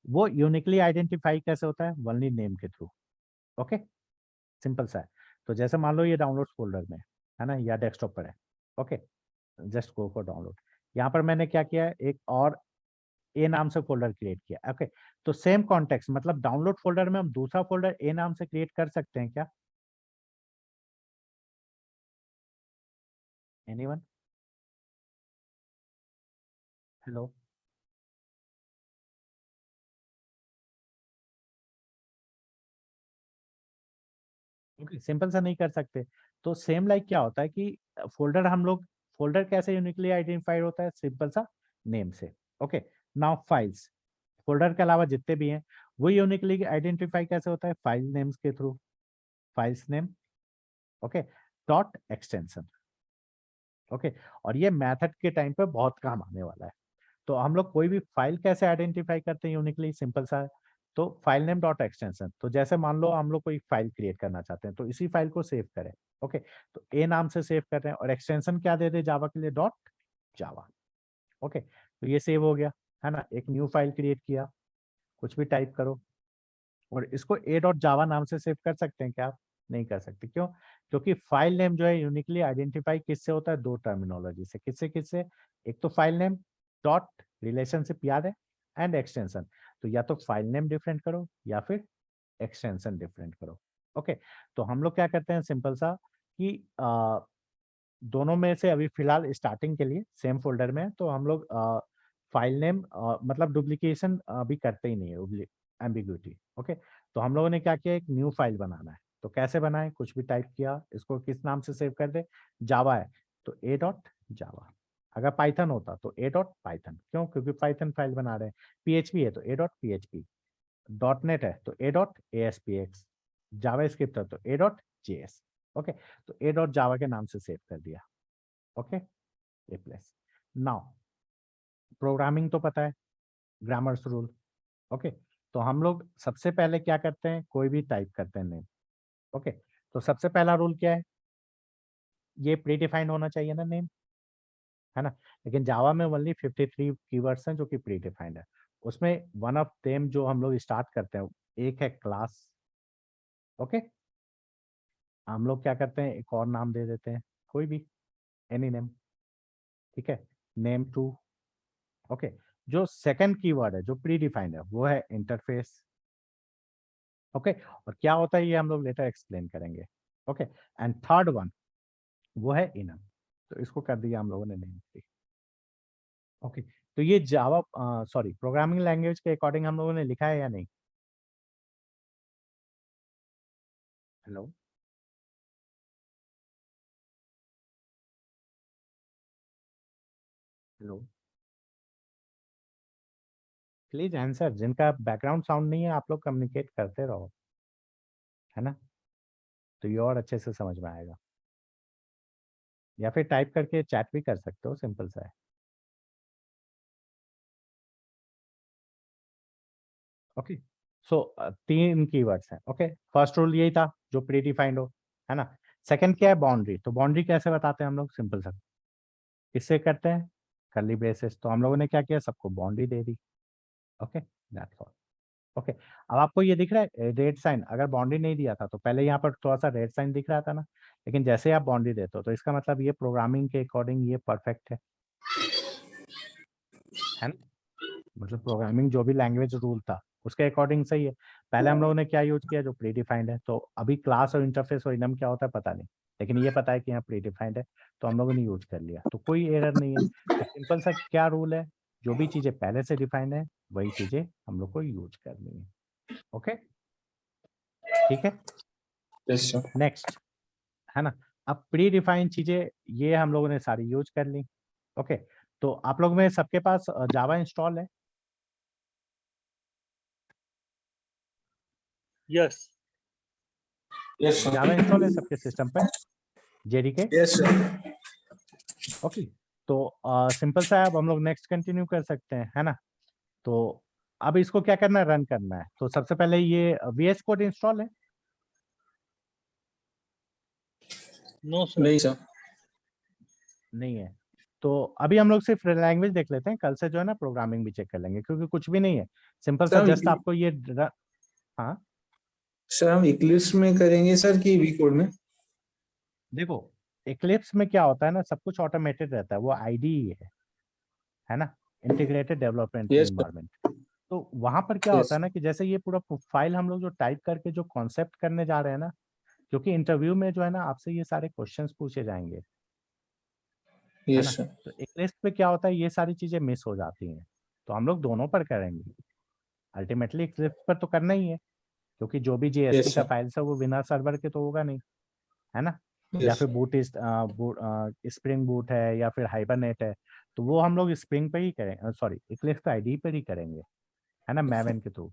S1: वो यूनिकली आइडेंटिफाई कैसे होता है, ओनली नेम के थ्रू। ओके, सिंपल सा है। तो जैसे मान लो ये डाउनलोड फोल्डर में है ना, या डेस्कटॉप पर है, okay, just go for download. यहाँ पर मैंने क्या किया है, एक और ए नाम से फोल्डर क्रिएट किया, ओके। तो सेम कॉन्टेक्स्ट, मतलब डाउनलोड फोल्डर में हम दूसरा फोल्डर ए नाम से क्रिएट कर सकते हैं क्या, एनीवन, हेलो, ओके, सिंपल सा नहीं कर सकते। तो सेम लाइक क्या होता है कि फोल्डर हम लोग, फोल्डर कैसे यूनिकली आइडेंटिफाइड होता है, सिंपल सा नेम से। ओके, नाउ फाइल्स, फोल्डर के अलावा जितने भी हैं वो यूनिकली आइडेंटिफाई कैसे होता है, फाइल नेम्स के through, files name, okay, dot extension, okay. और ये मेथड के टाइम पे बहुत काम आने वाला है। तो हम लोग कोई भी फाइल कैसे आइडेंटिफाई करते हैं यूनिकली, सिंपल सा है। तो फाइल नेम डॉट एक्सटेंशन, तो जैसे मान लो हम लोग कोई फाइल क्रिएट करना चाहते हैं, तो इसी फाइल को सेव करें, ओके, तो ए नाम से सेव कर रहे हैं और एक्सटेंशन क्या दे दे जावा के लिए, डॉट जावा, ओके। तो ये सेव हो गया, है ना। एक न्यू फाइल क्रिएट किया, कुछ भी टाइप करो और इसको ए डॉट जावा नाम से सेव कर सकते हैं क्या आप, नहीं कर सकते, क्यों, क्योंकि फाइल नेम जो है यूनिकली आइडेंटिफाई किससे होता है, दो टर्मिनोलॉजी से, किससे किससे, एक तो फाइल नेम डॉट रिलेशनशिप याद है, एंड एक्सटेंशन। तो या तो फाइल नेम डिफरेंट करो या फिर एक्सटेंशन डिफरेंट करो, ओके। तो हम लोग क्या करते हैं, सिंपल सा कि दोनों में से अभी फिलहाल स्टार्टिंग के लिए सेम फोल्डर में है, तो हम लोग फाइल नेम मतलब डुप्लीकेशन अभी करते ही नहीं है, एम्बिग्यूटी, ओके। तो हम लोगों ने क्या किया, एक न्यू फाइल बनाना है, तो कैसे बनाए, कुछ भी टाइप किया, इसको किस नाम से सेव कर दे, जावा है तो ए डॉट जावा, अगर पाइथन होता तो ए डॉट पाइथन, क्यों, क्योंकि पाइथन फाइल बना रहे हैं, पीएचपी है तो ए डॉट पीएचपी, डॉट नेट है तो ए डॉट एएसपीएक्स, जावा स्क्रिप्ट है तो ए डॉट जेएस, ओके। तो ए डॉट जावा के नाम से सेव कर दिया, ओके, रिप्लेस। नाउ प्रोग्रामिंग तो पता है, ग्रामर्स रूल, ओके। तो हम लोग सबसे पहले क्या करते हैं, कोई भी टाइप करते हैं नेम, ओके। तो सबसे पहला रूल क्या है, ये प्री डिफाइंड होना चाहिए ना नेम, है ना। लेकिन जावा में ओनली 53 कीवर्ड्स हैं जो कि प्री डिफाइंड है, उसमें वन ऑफ देम जो हम लोग स्टार्ट करते हैं, एक है क्लास, ओके, हम लोग क्या करते हैं, एक और नाम दे देते हैं, कोई भी एनी नेम, ठीक है, नेम टू। ओके, जो सेकंड कीवर्ड है जो प्री डिफाइंड है वो है इंटरफेस। ओके, और क्या होता है ये हम लोग लेटर एक्सप्लेन करेंगे। ओके, एंड थर्ड वन वो है इनर, तो इसको कर दिया हम लोगों ने नेम फ्री। ओके, तो ये जावा सॉरी प्रोग्रामिंग लैंग्वेज के अकॉर्डिंग हम लोगों ने लिखा है या नहीं? Hello, hello, please answer. जिनका बैकग्राउंड साउंड नहीं है आप लोग कम्युनिकेट करते रहो, है ना, तो ये और अच्छे से समझ में आएगा। या फिर टाइप करके चैट भी कर सकते हो, सिंपल सा है। ओके, सो 3 कीवर्ड्स हैं। ओके, फर्स्ट रूल यही था जो प्री डिफाइंड हो, है ना। सेकंड क्या है, बाउंड्री। तो बाउंड्री कैसे बताते हैं हम लोग, सिंपल सा किससे करते हैं, कर्ली ब्रेसेस। तो हम लोगों ने क्या किया, सबको boundary they the. Okay, that's all. Okay, अब आपको ये दिख रहा है रेड साइन, अगर बाउंड्री नहीं दिया था तो पहले यहाँ पर थोड़ा सा रेड साइन दिख रहा था ना, लेकिन जैसे ही आप बाउंड्री देते हो तो इसका मतलब ये प्रोग्रामिंग के अकॉर्डिंग ये परफेक्ट है ना। मतलब प्रोग्रामिंग जो भी लैंग्वेज रूल था उसके अकॉर्डिंग सही है। पहले हम लोगों ने क्या यूज किया, जो प्री डिफाइंड है। तो अभी क्लास और इंटरफेस और इनम क्या होता है पता नहीं, लेकिन ये पता है कि यहाँ प्री डिफाइंड है, तो हम लोगों ने यूज कर लिया, तो कोई एरर नहीं है। तो सिंपल सा क्या रूल है, जो भी चीजें पहले से डिफाइंड है वही चीजें हम लोग को यूज करनी है। ओके, ठीक है,
S3: Yes, sir.
S1: नेक्स्ट, है ना। अब प्री डिफाइंड चीजें ये हम लोगों ने सारी यूज कर ली। ओके, तो आप लोग में सबके पास जावा इंस्टॉल है?
S2: Yes.
S3: Yes, sir.
S1: जावा इंस्टॉल है सबके सिस्टम पे, जेडीके?
S3: Yes, sir.
S1: ओके, तो सिंपल सा है, अब हम लोग नेक्स्ट कंटिन्यू कर सकते हैं, है ना। तो अब इसको क्या करना है, रन करना है। तो सबसे पहले ये VS कोड इंस्टॉल है?
S2: No, sir.
S3: नहीं sir.
S1: नहीं है, तो अभी हम लोग सिर्फ लैंग्वेज देख लेते हैं, कल से जो है ना प्रोग्रामिंग भी चेक कर लेंगे, क्योंकि कुछ भी नहीं है, सिंपल सा
S3: सर
S1: जस्ट आपको ये हाँ
S3: सर हम इक्लिप्स में करेंगे सर कि वी कोड में?
S1: देखो, इक्लिप्स में क्या होता है ना, सब कुछ ऑटोमेटेड रहता है, वो आईडी है ना, integrated development
S3: Yes, sir.
S1: Environment. तो वहां पर क्या होता
S3: Yes.
S1: है ना कि जैसे ये पूरा फाइल हम लोग जो टाइप करके जो कॉन्सेप्ट करने जा रहे हैं ना, क्योंकि इंटरव्यू में जो है ना आपसे ये सारे क्वेश्चंस पूछे जाएंगे, है ना।
S3: Yes, sir.
S1: तो इक्लिप्स पे क्या होता है, ये सारी चीजें मिस हो जाती हैं, तो हम लोग दोनों पर करेंगे। अल्टीमेटली इक्लिप्स पर तो करना ही है, क्योंकि जो भी जेएसपी
S3: Yes,
S1: का
S3: sir.
S1: फाइल्स है वो बिना सर्वर के तो होगा नहीं, है ना। या
S3: Yes.
S1: फिर स्प्रिंग बूट है या फिर हाइबरनेट है, तो वो हम लोग स्प्रिंग पे ही करेंगे, सॉरी इक्लिप्स पे आईडी पर ही करेंगे, है ना, मैवेन के थ्रू।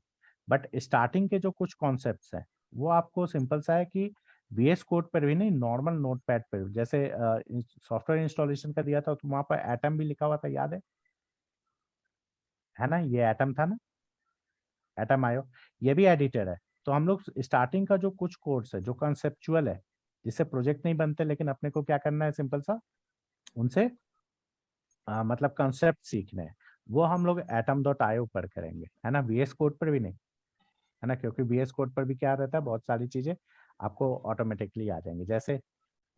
S1: बट स्टार्टिंग के जो कुछ कॉन्सेप्ट्स हैं वो आपको सिंपल सा है कि VS कोड पर भी नहीं, नॉर्मल नोटपैड पर, जैसे सॉफ्टवेयर इंस्टॉलेशन का दिया था तो वहां पर एटम भी लिखा हुआ था, याद है ना, ये एटम था ना, एटम आयो, ये भी एडिटर है। तो हम लोग स्टार्टिंग का जो कुछ कोड्स है जो कंसेप्चुअल है, जिससे प्रोजेक्ट नहीं बनते, लेकिन अपने को क्या करना है, सिंपल सा उनसे मतलब कंसेप्ट सीखने हैं, वो हम लोग atom.io पर करेंगे, है ना, VS कोड पर भी नहीं, है ना, क्योंकि VS कोड पर भी क्या रहता है, बहुत सारी चीजें आपको ऑटोमेटिकली आ जाएंगी। जैसे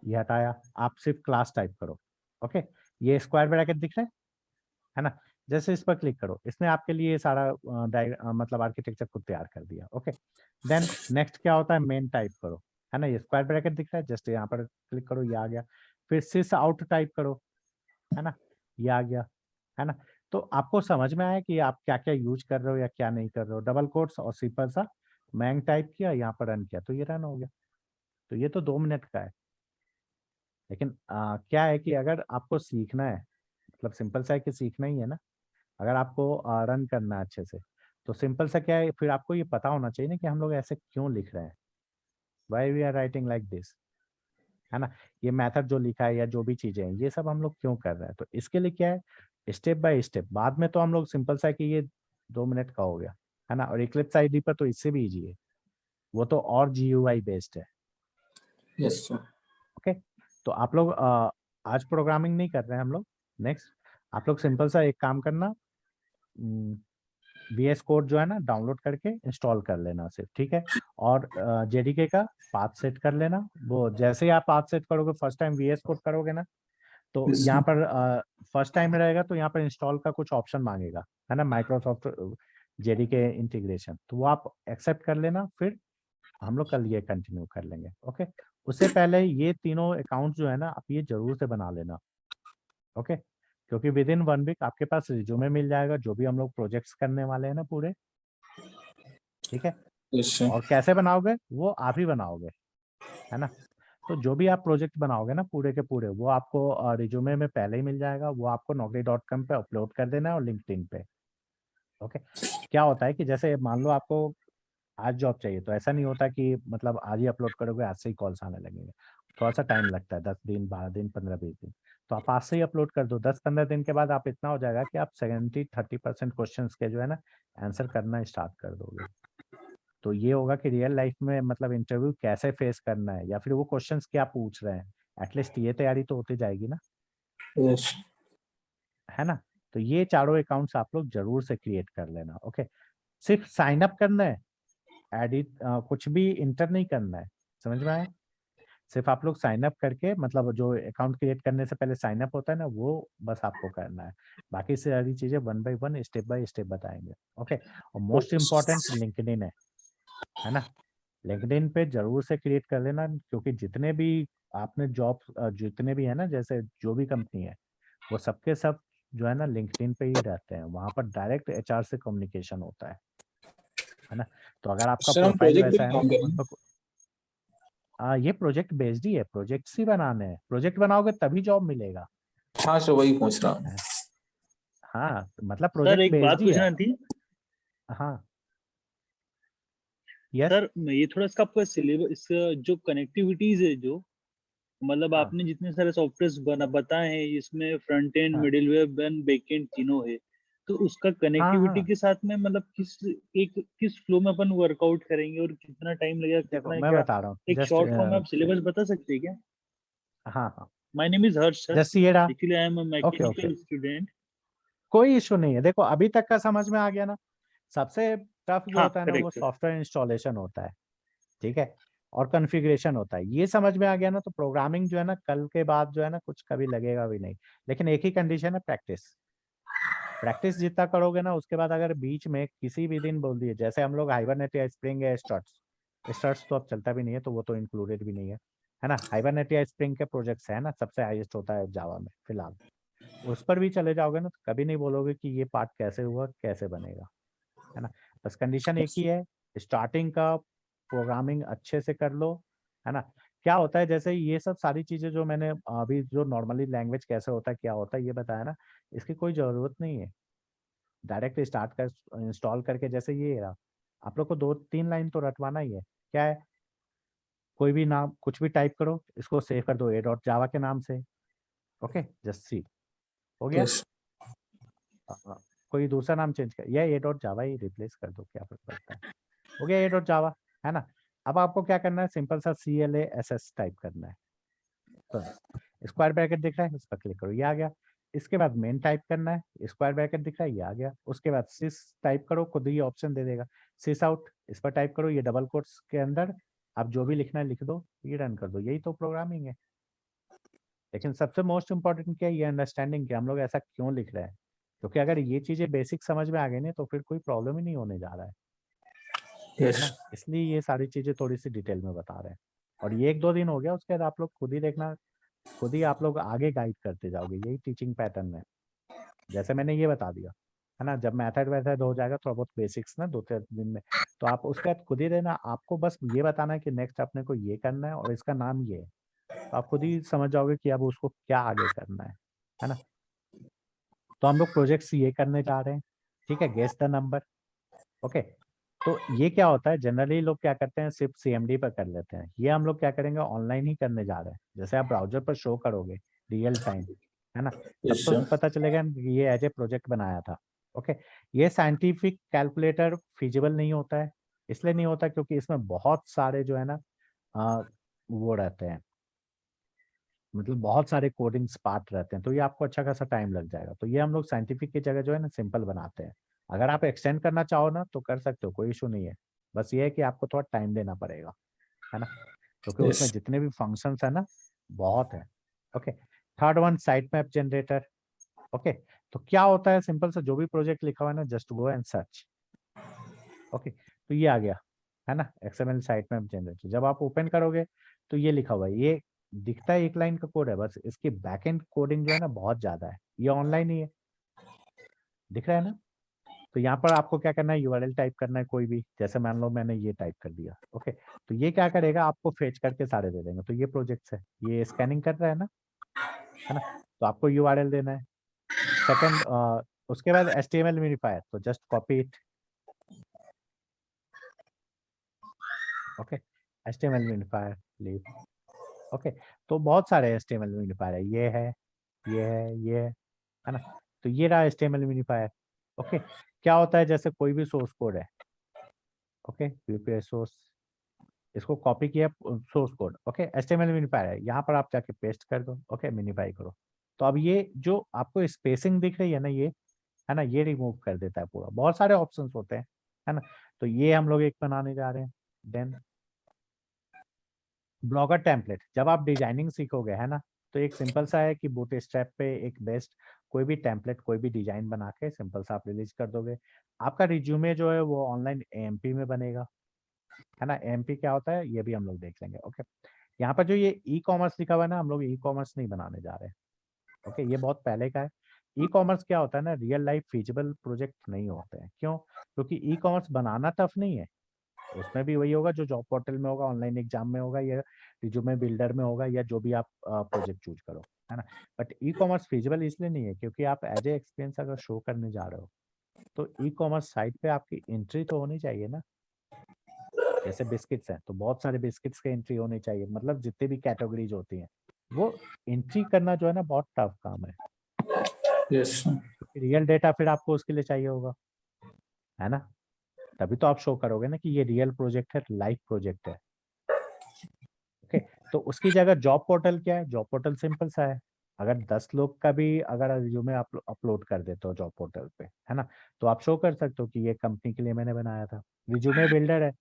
S1: ये हटाया, आप सिर्फ क्लास टाइप करो। ओके, ये स्क्वायर ब्रैकेट दिख रहा है ना, जैसे इस पर क्लिक करो, इसने आपके लिए सारा मतलब आर्किटेक्चर खुद तैयार कर दिया। ओके, देन नेक्स्ट क्या होता है, मेन टाइप करो, है ना, ये स्क्वायर ब्रैकेट दिख रहा है, जस्ट यहाँ पर क्लिक करो, ये आ गया। फिर सिस आउट टाइप करो, है ना, ये आ गया, है ना। तो आपको समझ में आया कि आप क्या क्या यूज कर रहे हो या क्या नहीं कर रहे हो। डबल कोट्स और सिंपल सा मैंग टाइप किया, यहाँ पर रन किया, तो ये रन हो गया। तो ये तो 2 मिनट का है, लेकिन क्या है कि अगर आपको सीखना है, मतलब सिंपल सा है कि सीखना ही है ना, अगर आपको रन करना है अच्छे से, तो सिंपल सा क्या है, फिर आपको ये पता होना चाहिए ना कि हम लोग ऐसे क्यों लिख रहे हैं, why we are writing like this, है ना। ये मेथड जो लिखा है या जो भी चीजें हैं ये सब हम लोग क्यों कर रहे हैं, तो इसके लिए क्या है, स्टेप बाय स्टेप। बाद में तो हम लोग सिंपल सा है कि ये 2 मिनट का हो गया, है ना। और इक्लिप्स आईडी पर तो इससे भी इजी है, वो तो और GUI बेस्ड है।
S3: Yes, sir.
S1: ओके, तो आप लोग आज प्रोग्रामिंग नहीं कर रहे हैं हम लोग, नेक्स्ट आप लोग सिंपल सा एक काम करना, VS कोड जो है ना डाउनलोड करके इंस्टॉल कर लेना सिर्फ, ठीक है। और JDK का पाथ सेट कर लेना। वो जैसे ही आप पाथ सेट करोगे, फर्स्ट टाइम VS कोड करोगे ना, तो
S3: Yes,
S1: यहाँ पर फर्स्ट टाइम रहेगा तो यहाँ पर इंस्टॉल का कुछ ऑप्शन मांगेगा, है ना, माइक्रोसॉफ्ट JDK इंटीग्रेशन, तो वो आप एक्सेप्ट कर लेना, फिर हम लोग कल ये कंटिन्यू कर लेंगे। ओके, उससे पहले ये तीनों अकाउंट जो है ना, आप ये जरूर से बना लेना। ओके, क्योंकि विद इन 1 वीक आपके पास रिज्यूमे मिल जाएगा, जो भी हम लोग प्रोजेक्ट्स करने वाले हैं ना पूरे, ठीक है।
S3: yes, sir.
S1: और कैसे बनाओगे वो आप ही बनाओगे, है ना। तो जो भी आप प्रोजेक्ट बनाओगे ना पूरे के पूरे, वो आपको रिज्यूमे में पहले ही मिल जाएगा, वो आपको naukri.com पे अपलोड कर देना है और लिंक्डइन पे। ओके, क्या होता है कि जैसे मान लो आपको आज जॉब चाहिए, तो ऐसा नहीं होता कि मतलब आज ही अपलोड करोगे आज से ही कॉल्स आने लगेंगे। थोड़ा सा टाइम लगता है, 10 दिन 12 दिन 15-20 दिन। तो आप आज से ही अपलोड कर दो, 10-15 दिन के बाद आप इतना हो जाएगा कि आप 70-30% क्वेश्चन के जो है ना आंसर करना स्टार्ट कर दोगे। तो ये होगा कि रियल लाइफ में मतलब इंटरव्यू कैसे फेस करना है, या फिर वो क्वेश्चंस क्या पूछ रहे हैं, एटलीस्ट ये तैयारी तो होती जाएगी ना,
S3: Yes.
S1: है ना। तो ये चारों अकाउंट्स आप लोग जरूर से क्रिएट कर लेना। ओके, सिर्फ साइन अप करना है, एडिट कुछ भी इंटर नहीं करना है, समझ में आया। सिर्फ आप लोग साइन अप करके, मतलब जो अकाउंट क्रिएट करने से पहले साइन अप होता है ना, वो बस आपको करना है। बाकी सारी चीजें 1 by 1 स्टेप बाय स्टेप बताएंगे। ओके, और मोस्ट इम्पोर्टेंट लिंक्डइन है ना। लिंक्डइन पे जरूर से क्रिएट कर लेना, क्योंकि जितने भी आपने जॉब जितने भी है ना, जैसे जो भी कंपनी है, वो सबके सब जो है ना लिंक्डइन पे ही रहते हैं, वहां पर डायरेक्ट HR से कम्युनिकेशन होता है ना। तो अगर आपका
S3: सर हम
S1: प्रोफाइल
S3: प्रोजेक्ट पे
S1: वैसा है ना,
S3: काम
S1: तो
S3: करें।
S1: उन पर ये प्रोजेक्ट बेस्ड ही है, प्रोजेक्ट्स ही बनाने हैं, प्रोजेक्ट बनाओगे तभी जॉब मिलेगा।
S3: हाँ सर वही पूछ रहा हूँ।
S1: है। हाँ, मतलब
S2: सर
S1: प्रोजेक्ट
S2: एक
S1: बेस्ड
S2: बात
S1: ही है।
S2: पूछना थी
S1: हाँ, यस।
S2: सर, ये थोड़ा इसका आपका सिलेबस, इसका जो कनेक्टिविटीज है, जो मतलब
S1: हाँ
S2: आपने जितने सारे सॉफ्टवेयर्स बताए हैं, इसमें फ्रंट एंड,
S1: हाँ
S2: middle web and back and तीनों है, तो उसका
S1: हाँ
S2: कनेक्टिविटी
S1: हाँ,
S2: के साथ में मतलब किस फ्लो में अपन वर्कआउट करेंगे और कितना टाइम लगेगा,
S1: देखो
S2: कितना
S1: मैं
S2: क्या?
S1: बता रहा हूँ,
S2: एक
S1: जस्ट
S2: शॉर्ट फॉर्म में आप सिलेबस बता सकते हैं क्या?
S1: हाँ हाँ,
S2: my name is Harsh sir.
S1: Just ये रहा।
S2: Actually I am a
S1: okay okay,
S2: mechanical student.
S1: कोई इशू नहीं है। देखो अभी तक का समझ में आ गया ना। सबसे टफ जो
S2: हाँ,
S1: होता है ना, वो
S2: करेक्ट सर।
S1: सॉफ्टवेयर इंस्टॉलेशन होता है, ठीक है, और कॉन्फ़िगरेशन होता है। ये समझ में आ गया ना, तो प्रोग्रामिंग जो है ना कल के बाद जो है ना कुछ कभी लगेगा भी नहीं। लेकिन एक ही कंडीशन है, प्रैक्टिस। प्रैक्टिस जितना करोगे ना, उसके बाद अगर बीच में किसी भी दिन बोल दिए, जैसे हम लोग हाइबरनेट या स्प्रिंग या स्टड्स, स्टड्स तो अब चलता भी नहीं है, तो वो तो इंक्लूडेड भी नहीं है ना। हाइबरनेट या स्प्रिंग के प्रोजेक्ट्स है ना, सबसे हाईएस्ट होता है जावा में फिलहाल। उस पर भी चले जाओगे ना, तो कभी नहीं बोलोगे कि ये पार्ट कैसे हुआ कैसे बनेगा, है ना। बस कंडीशन एक ही है, स्टार्टिंग का प्रोग्रामिंग अच्छे से कर लो, है ना। क्या होता है, जैसे ये सब सारी चीजें जो मैंने अभी जो नॉर्मली लैंग्वेज कैसे होता है क्या होता है ये बताया ना, इसकी कोई जरूरत नहीं है। डायरेक्ट स्टार्ट कर इंस्टॉल करके, जैसे ये रहा, आप लोग को 2-3 लाइन तो रटवाना ही है। क्या है, कोई भी नाम कुछ भी टाइप करो, इसको सेव कर दो a.java के नाम से। ओके, जस्ट सी, हो गया।
S3: यस
S1: हाँ, कोई दूसरा नाम चेंज कर, या a.java ही रिप्लेस कर दो, क्या फर्क पड़ता है। हो गया a.java, है ना। अब आपको क्या करना है, सिंपल सा CLASS टाइप करना है, बस। स्क्वायर ब्रैकेट दिख रहा है, इस पर क्लिक करो, ये आ गया। इसके बाद मेन टाइप करना है, स्क्वायर ब्रैकेट दिख रहा है, ये आ गया। उसके बाद सिस टाइप करो, खुद ही ऑप्शन दे देगा, सिस आउट, इस पर टाइप करो, ये डबल कोट्स के अंदर आप जो भी लिखना है लिख दो, ये रन कर दो, यही तो प्रोग्रामिंग है। लेकिन सबसे मोस्ट इम्पोर्टेंट क्या है, ये अंडरस्टैंडिंग कि हम लोग ऐसा क्यों लिख रहे हैं, क्योंकि अगर ये चीजें बेसिक समझ में आ गई ना, तो फिर कोई प्रॉब्लम ही नहीं होने जा रहा है
S3: यस
S1: ना। इसलिए ये सारी चीजें थोड़ी सी डिटेल में बता रहे हैं। और ये 1-2 दिन हो गया, उसके बाद आप लोग खुद ही देखना, खुद ही आप लोग आगे गाइड करते जाओगे, यही टीचिंग पैटर्न है। जैसे मैंने ये बता दिया, है ना, जब मेथड वैथड हो जाएगा थोड़ा बहुत बेसिक्स ना 2-3 दिन में, तो आप उसके बाद खुद ही देना, आपको बस ये बताना है कि नेक्स्ट अपने को ये करना है और इसका नाम ये है, तो आप खुद ही समझ जाओगे कि अब उसको क्या आगे करना है ना। तो हम लोग प्रोजेक्ट्स ये करने जा रहे हैं, ठीक है, गेस द नंबर। ओके, तो ये क्या होता है, जनरली लोग क्या करते हैं, सिर्फ CMD पर कर लेते हैं, ये हम लोग क्या करेंगे, ऑनलाइन ही करने जा रहे हैं। जैसे आप ब्राउजर पर शो करोगे रियल टाइम, है ना, तब
S3: यस
S1: तो
S3: सर
S1: पता चलेगा कि ये एज ए प्रोजेक्ट बनाया था। ओके, ये साइंटिफिक कैलकुलेटर फिजिबल नहीं होता है, इसलिए नहीं होता क्योंकि इसमें बहुत सारे जो है ना वो रहते हैं, मतलब बहुत सारे कोडिंग्स पार्ट रहते हैं, तो ये आपको अच्छा खासा टाइम लग जाएगा। तो ये हम लोग साइंटिफिक की जगह जो है ना सिंपल बनाते हैं, अगर आप एक्सटेंड करना चाहो ना तो कर सकते हो, कोई इशू नहीं है। बस ये है कि आपको थोड़ा टाइम देना पड़ेगा, है ना, क्योंकि
S3: Yes.
S1: उसमें जितने भी फंक्शंस है ना बहुत है। Okay, third one site map generator. Okay, तो क्या होता है, सिंपल सा जो भी प्रोजेक्ट लिखा हुआ है ना, just go and search. Okay, तो ये आ गया, है ना, XML साइट मैप जनरेटर। जब आप ओपन करोगे तो ये लिखा हुआ है, ये दिखता है एक लाइन का कोड है, बस इसकी बैकएंड कोडिंग जो है ना बहुत ज्यादा है, ये ऑनलाइन ही है, दिख रहा है ना। तो यहाँ पर आपको क्या करना है, URL टाइप करना है कोई भी, जैसे मान लो मैंने ये टाइप कर दिया। ओके, तो ये क्या करेगा, आपको फेच करके सारे दे देंगे। तो ये प्रोजेक्ट्स है, ये स्कैनिंग कर रहा है ना, तो आपको URL देना है। सेकंड, उसके बाद HTML मिनिफायर, तो just copy it. Okay, HTML minifier leave. Okay, तो बहुत सारे HTML मिनिफायर है, ये है, ये है, ये है ना। तो ये रहा HTML मिनिफायर। ओके, क्या होता है, जैसे कोई भी सोर्स कोड है, ओके, यूपीआई सोर्स, इसको कॉपी किया सोर्स कोड, ओके, HTML मिनिफायर है, यहाँ पर आप जाके पेस्ट कर दो, ओके, मिनिफाई करो। तो अब ये जो आपको स्पेसिंग दिख रही है ना, ये है ना, ये रिमूव कर देता है पूरा। बहुत सारे ऑप्शंस होते हैं, है ना। तो ये हम लोग एक बनाने जा रहे हैं। देन ब्लॉगर टेम्पलेट, जब आप डिजाइनिंग सीखोगे, है ना, तो एक सिंपल सा है कि बूटस्ट्रैप पे एक बेस्ट कोई भी टेम्पलेट, कोई भी डिजाइन बना के सिंपल सा आप रिलीज कर दोगे। आपका रिज्यूमे जो है वो ऑनलाइन AMP में बनेगा, है ना। AMP क्या होता है ये भी हम लोग देख लेंगे। ओके, यहाँ पर जो ये E-कॉमर्स लिखा हुआ है ना, हम लोग E-कॉमर्स नहीं बनाने जा रहे हैं। ओके, ये बहुत पहले का है। E-कॉमर्स क्या होता है ना, रियल लाइफ फीजिबल प्रोजेक्ट नहीं होते हैं। क्यों? क्योंकि E-कॉमर्स बनाना टफ नहीं है, उसमें भी वही होगा जो जॉब पोर्टल में होगा, ऑनलाइन एग्जाम में होगा, या रिज्यूमे बिल्डर में होगा, या जो भी आप प्रोजेक्ट चूज करो, है ना। बट E-कॉमर्स फिजिबल इसलिए नहीं है क्योंकि आप एज ए एक्सपीरियंस अगर शो करने जा रहे हो तो E-कॉमर्स साइट पे आपकी एंट्री तो होनी चाहिए ना। जैसे बिस्किट्स हैं तो बहुत सारे बिस्किट्स की एंट्री होनी चाहिए, मतलब जितनी भी कैटेगरीज होती हैं वो एंट्री करना जो है ना बहुत टफ काम है।
S3: Yes. sir.
S1: रियल डेटा फिर आपको उसके लिए चाहिए होगा, है ना, तभी तो आप शो करोगे ना कि ये रियल प्रोजेक्ट है, लाइव प्रोजेक्ट है। ओके, तो उसकी जगह जॉब पोर्टल क्या है, जॉब पोर्टल सिंपल सा है। अगर 10 लोग का भी अगर रिज्यूमे आप अपलोड कर देते हो जॉब पोर्टल पे, है ना, तो आप शो कर सकते हो कि ये कंपनी के लिए मैंने बनाया था। रिज्यूमे बिल्डर है,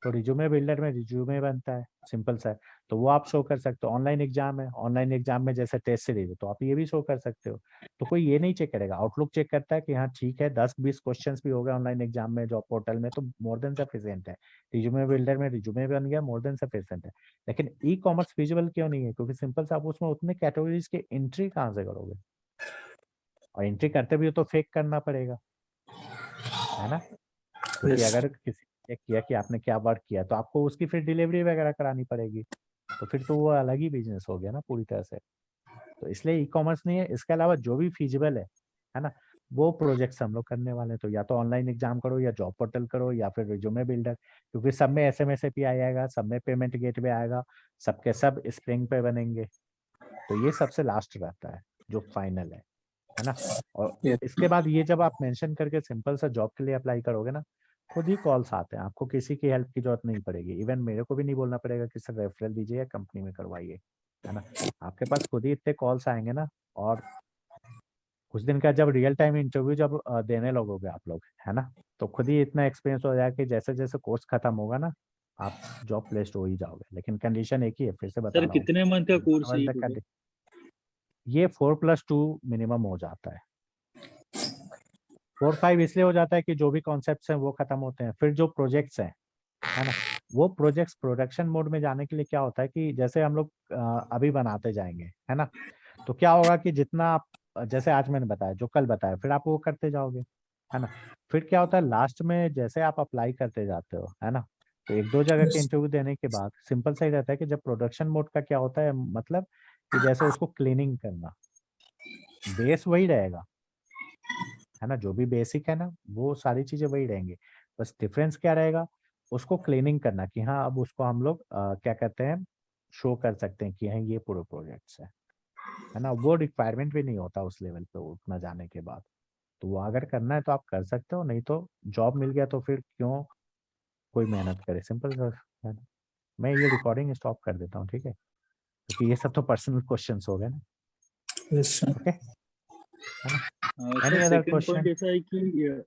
S1: तो रिज्यूमे बिल्डर में रिज्यूमे बनता है, सिंपल सा है, तो वो आप शो कर सकते हो। ऑनलाइन एग्जाम है, ऑनलाइन एग्जाम में जैसे टेस्ट सीरीज है, तो आप ये भी शो कर सकते हो। तो कोई ये नहीं चेक करेगा, आउटलुक चेक करता है कि हाँ ठीक है, 10-20 क्वेश्चन भी हो गए ऑनलाइन एग्जाम में जॉब पोर्टल में तो मोर देन सफिशिएंट है। रिज्यूमे बिल्डर में रिज्यूमे बन गया, मोर देन सफिशिएंट है। लेकिन E-कॉमर्स फिजिबल क्यों नहीं है? क्योंकि सिंपल से आप उसमें उतने कैटेगरीज के एंट्री कहाँ से करोगे, और एंट्री करते भी हो तो फेक करना पड़ेगा, है ना। क्योंकि
S3: Yes.
S1: अगर किसी ने चेक किया कि आपने क्या वर्क किया तो आपको उसकी फिर डिलीवरी वगैरह करानी पड़ेगी, तो फिर तो वो अलग ही बिजनेस हो गया ना पूरी तरह से। तो इसलिए E-कॉमर्स नहीं है। इसके अलावा जो भी फीजिबल है ना, वो प्रोजेक्ट्स हम लोग करने वाले हैं। तो या तो ऑनलाइन एग्जाम करो, या जॉब पोर्टल करो, या फिर रिज्यूमे बिल्डर, क्योंकि सब में SMS API आएगा, सब में पेमेंट गेटवे आएगा, सबके सब स्प्रिंग पे बनेंगे। तो ये सबसे लास्ट रहता है जो फाइनल है ना। और
S3: Yes.
S1: इसके बाद ये जब आप मेंशन करके सिंपल सा जॉब के लिए अप्लाई करोगे ना, खुद ही कॉल्स आते हैं, आपको किसी की हेल्प की जरूरत नहीं पड़ेगी। इवन मेरे को भी नहीं बोलना पड़ेगा कि सर रेफरल दीजिए या कंपनी में करवाइए, है ना। आपके पास खुद ही इतने कॉल्स आएंगे ना। और कुछ दिन का जब रियल टाइम इंटरव्यू जब देने लगोगे आप लोग, है ना, तो खुद ही इतना एक्सपीरियंस हो जाएगा कि जैसे जैसे कोर्स खत्म होगा ना, आप जॉब प्लेस्ड हो ही जाओगे। लेकिन कंडीशन एक ही है, फिर से बता
S2: सर
S1: रहा हूँ,
S2: कितने मंथ का कोर्स है ये टोटल?
S1: ये 4+2 मिनिमम हो जाता है। 4-5 इसलिए हो जाता है कि जो भी कॉन्सेप्ट्स हैं वो खत्म होते हैं, फिर जो प्रोजेक्ट्स हैं, है ना, वो प्रोजेक्ट्स प्रोडक्शन मोड में जाने के लिए क्या होता है कि जैसे हम लोग अभी बनाते जाएंगे, है ना, तो क्या होगा कि जितना आप जैसे आज मैंने बताया, जो कल बताया, फिर आप वो करते जाओगे, है ना। फिर क्या होता है लास्ट में जैसे आप अप्लाई करते जाते हो, है ना, तो 1-2 जगह के
S3: Yes.
S1: इंटरव्यू देने के बाद सिंपल सा ही रहता है कि जब प्रोडक्शन मोड का क्या होता है, मतलब कि जैसे उसको क्लीनिंग करना, बेस वही रहेगा, है ना, जो भी बेसिक है ना वो सारी चीजें वही रहेंगी। बस डिफरेंस क्या रहेगा, उसको क्लीनिंग करना कि हाँ अब उसको हम लोग क्या कहते हैं, शो कर सकते हैं कि हाँ ये पूरे प्रोजेक्ट्स है ना। वो रिक्वायरमेंट भी नहीं होता उस लेवल पे उतना जाने के बाद। तो वो अगर करना है तो आप कर सकते हो, नहीं तो जॉब मिल गया तो फिर क्यों कोई मेहनत करे, सिंपल है ना। मैं ये रिकॉर्डिंग स्टॉप कर देता हूँ, ठीक है, क्योंकि ये सब तो पर्सनल क्वेश्चंस हो गए ना।
S3: Yes. sir.
S1: ओके, है ना।
S2: Sir
S1: any other
S2: second point
S1: question?
S2: ऐसा है कि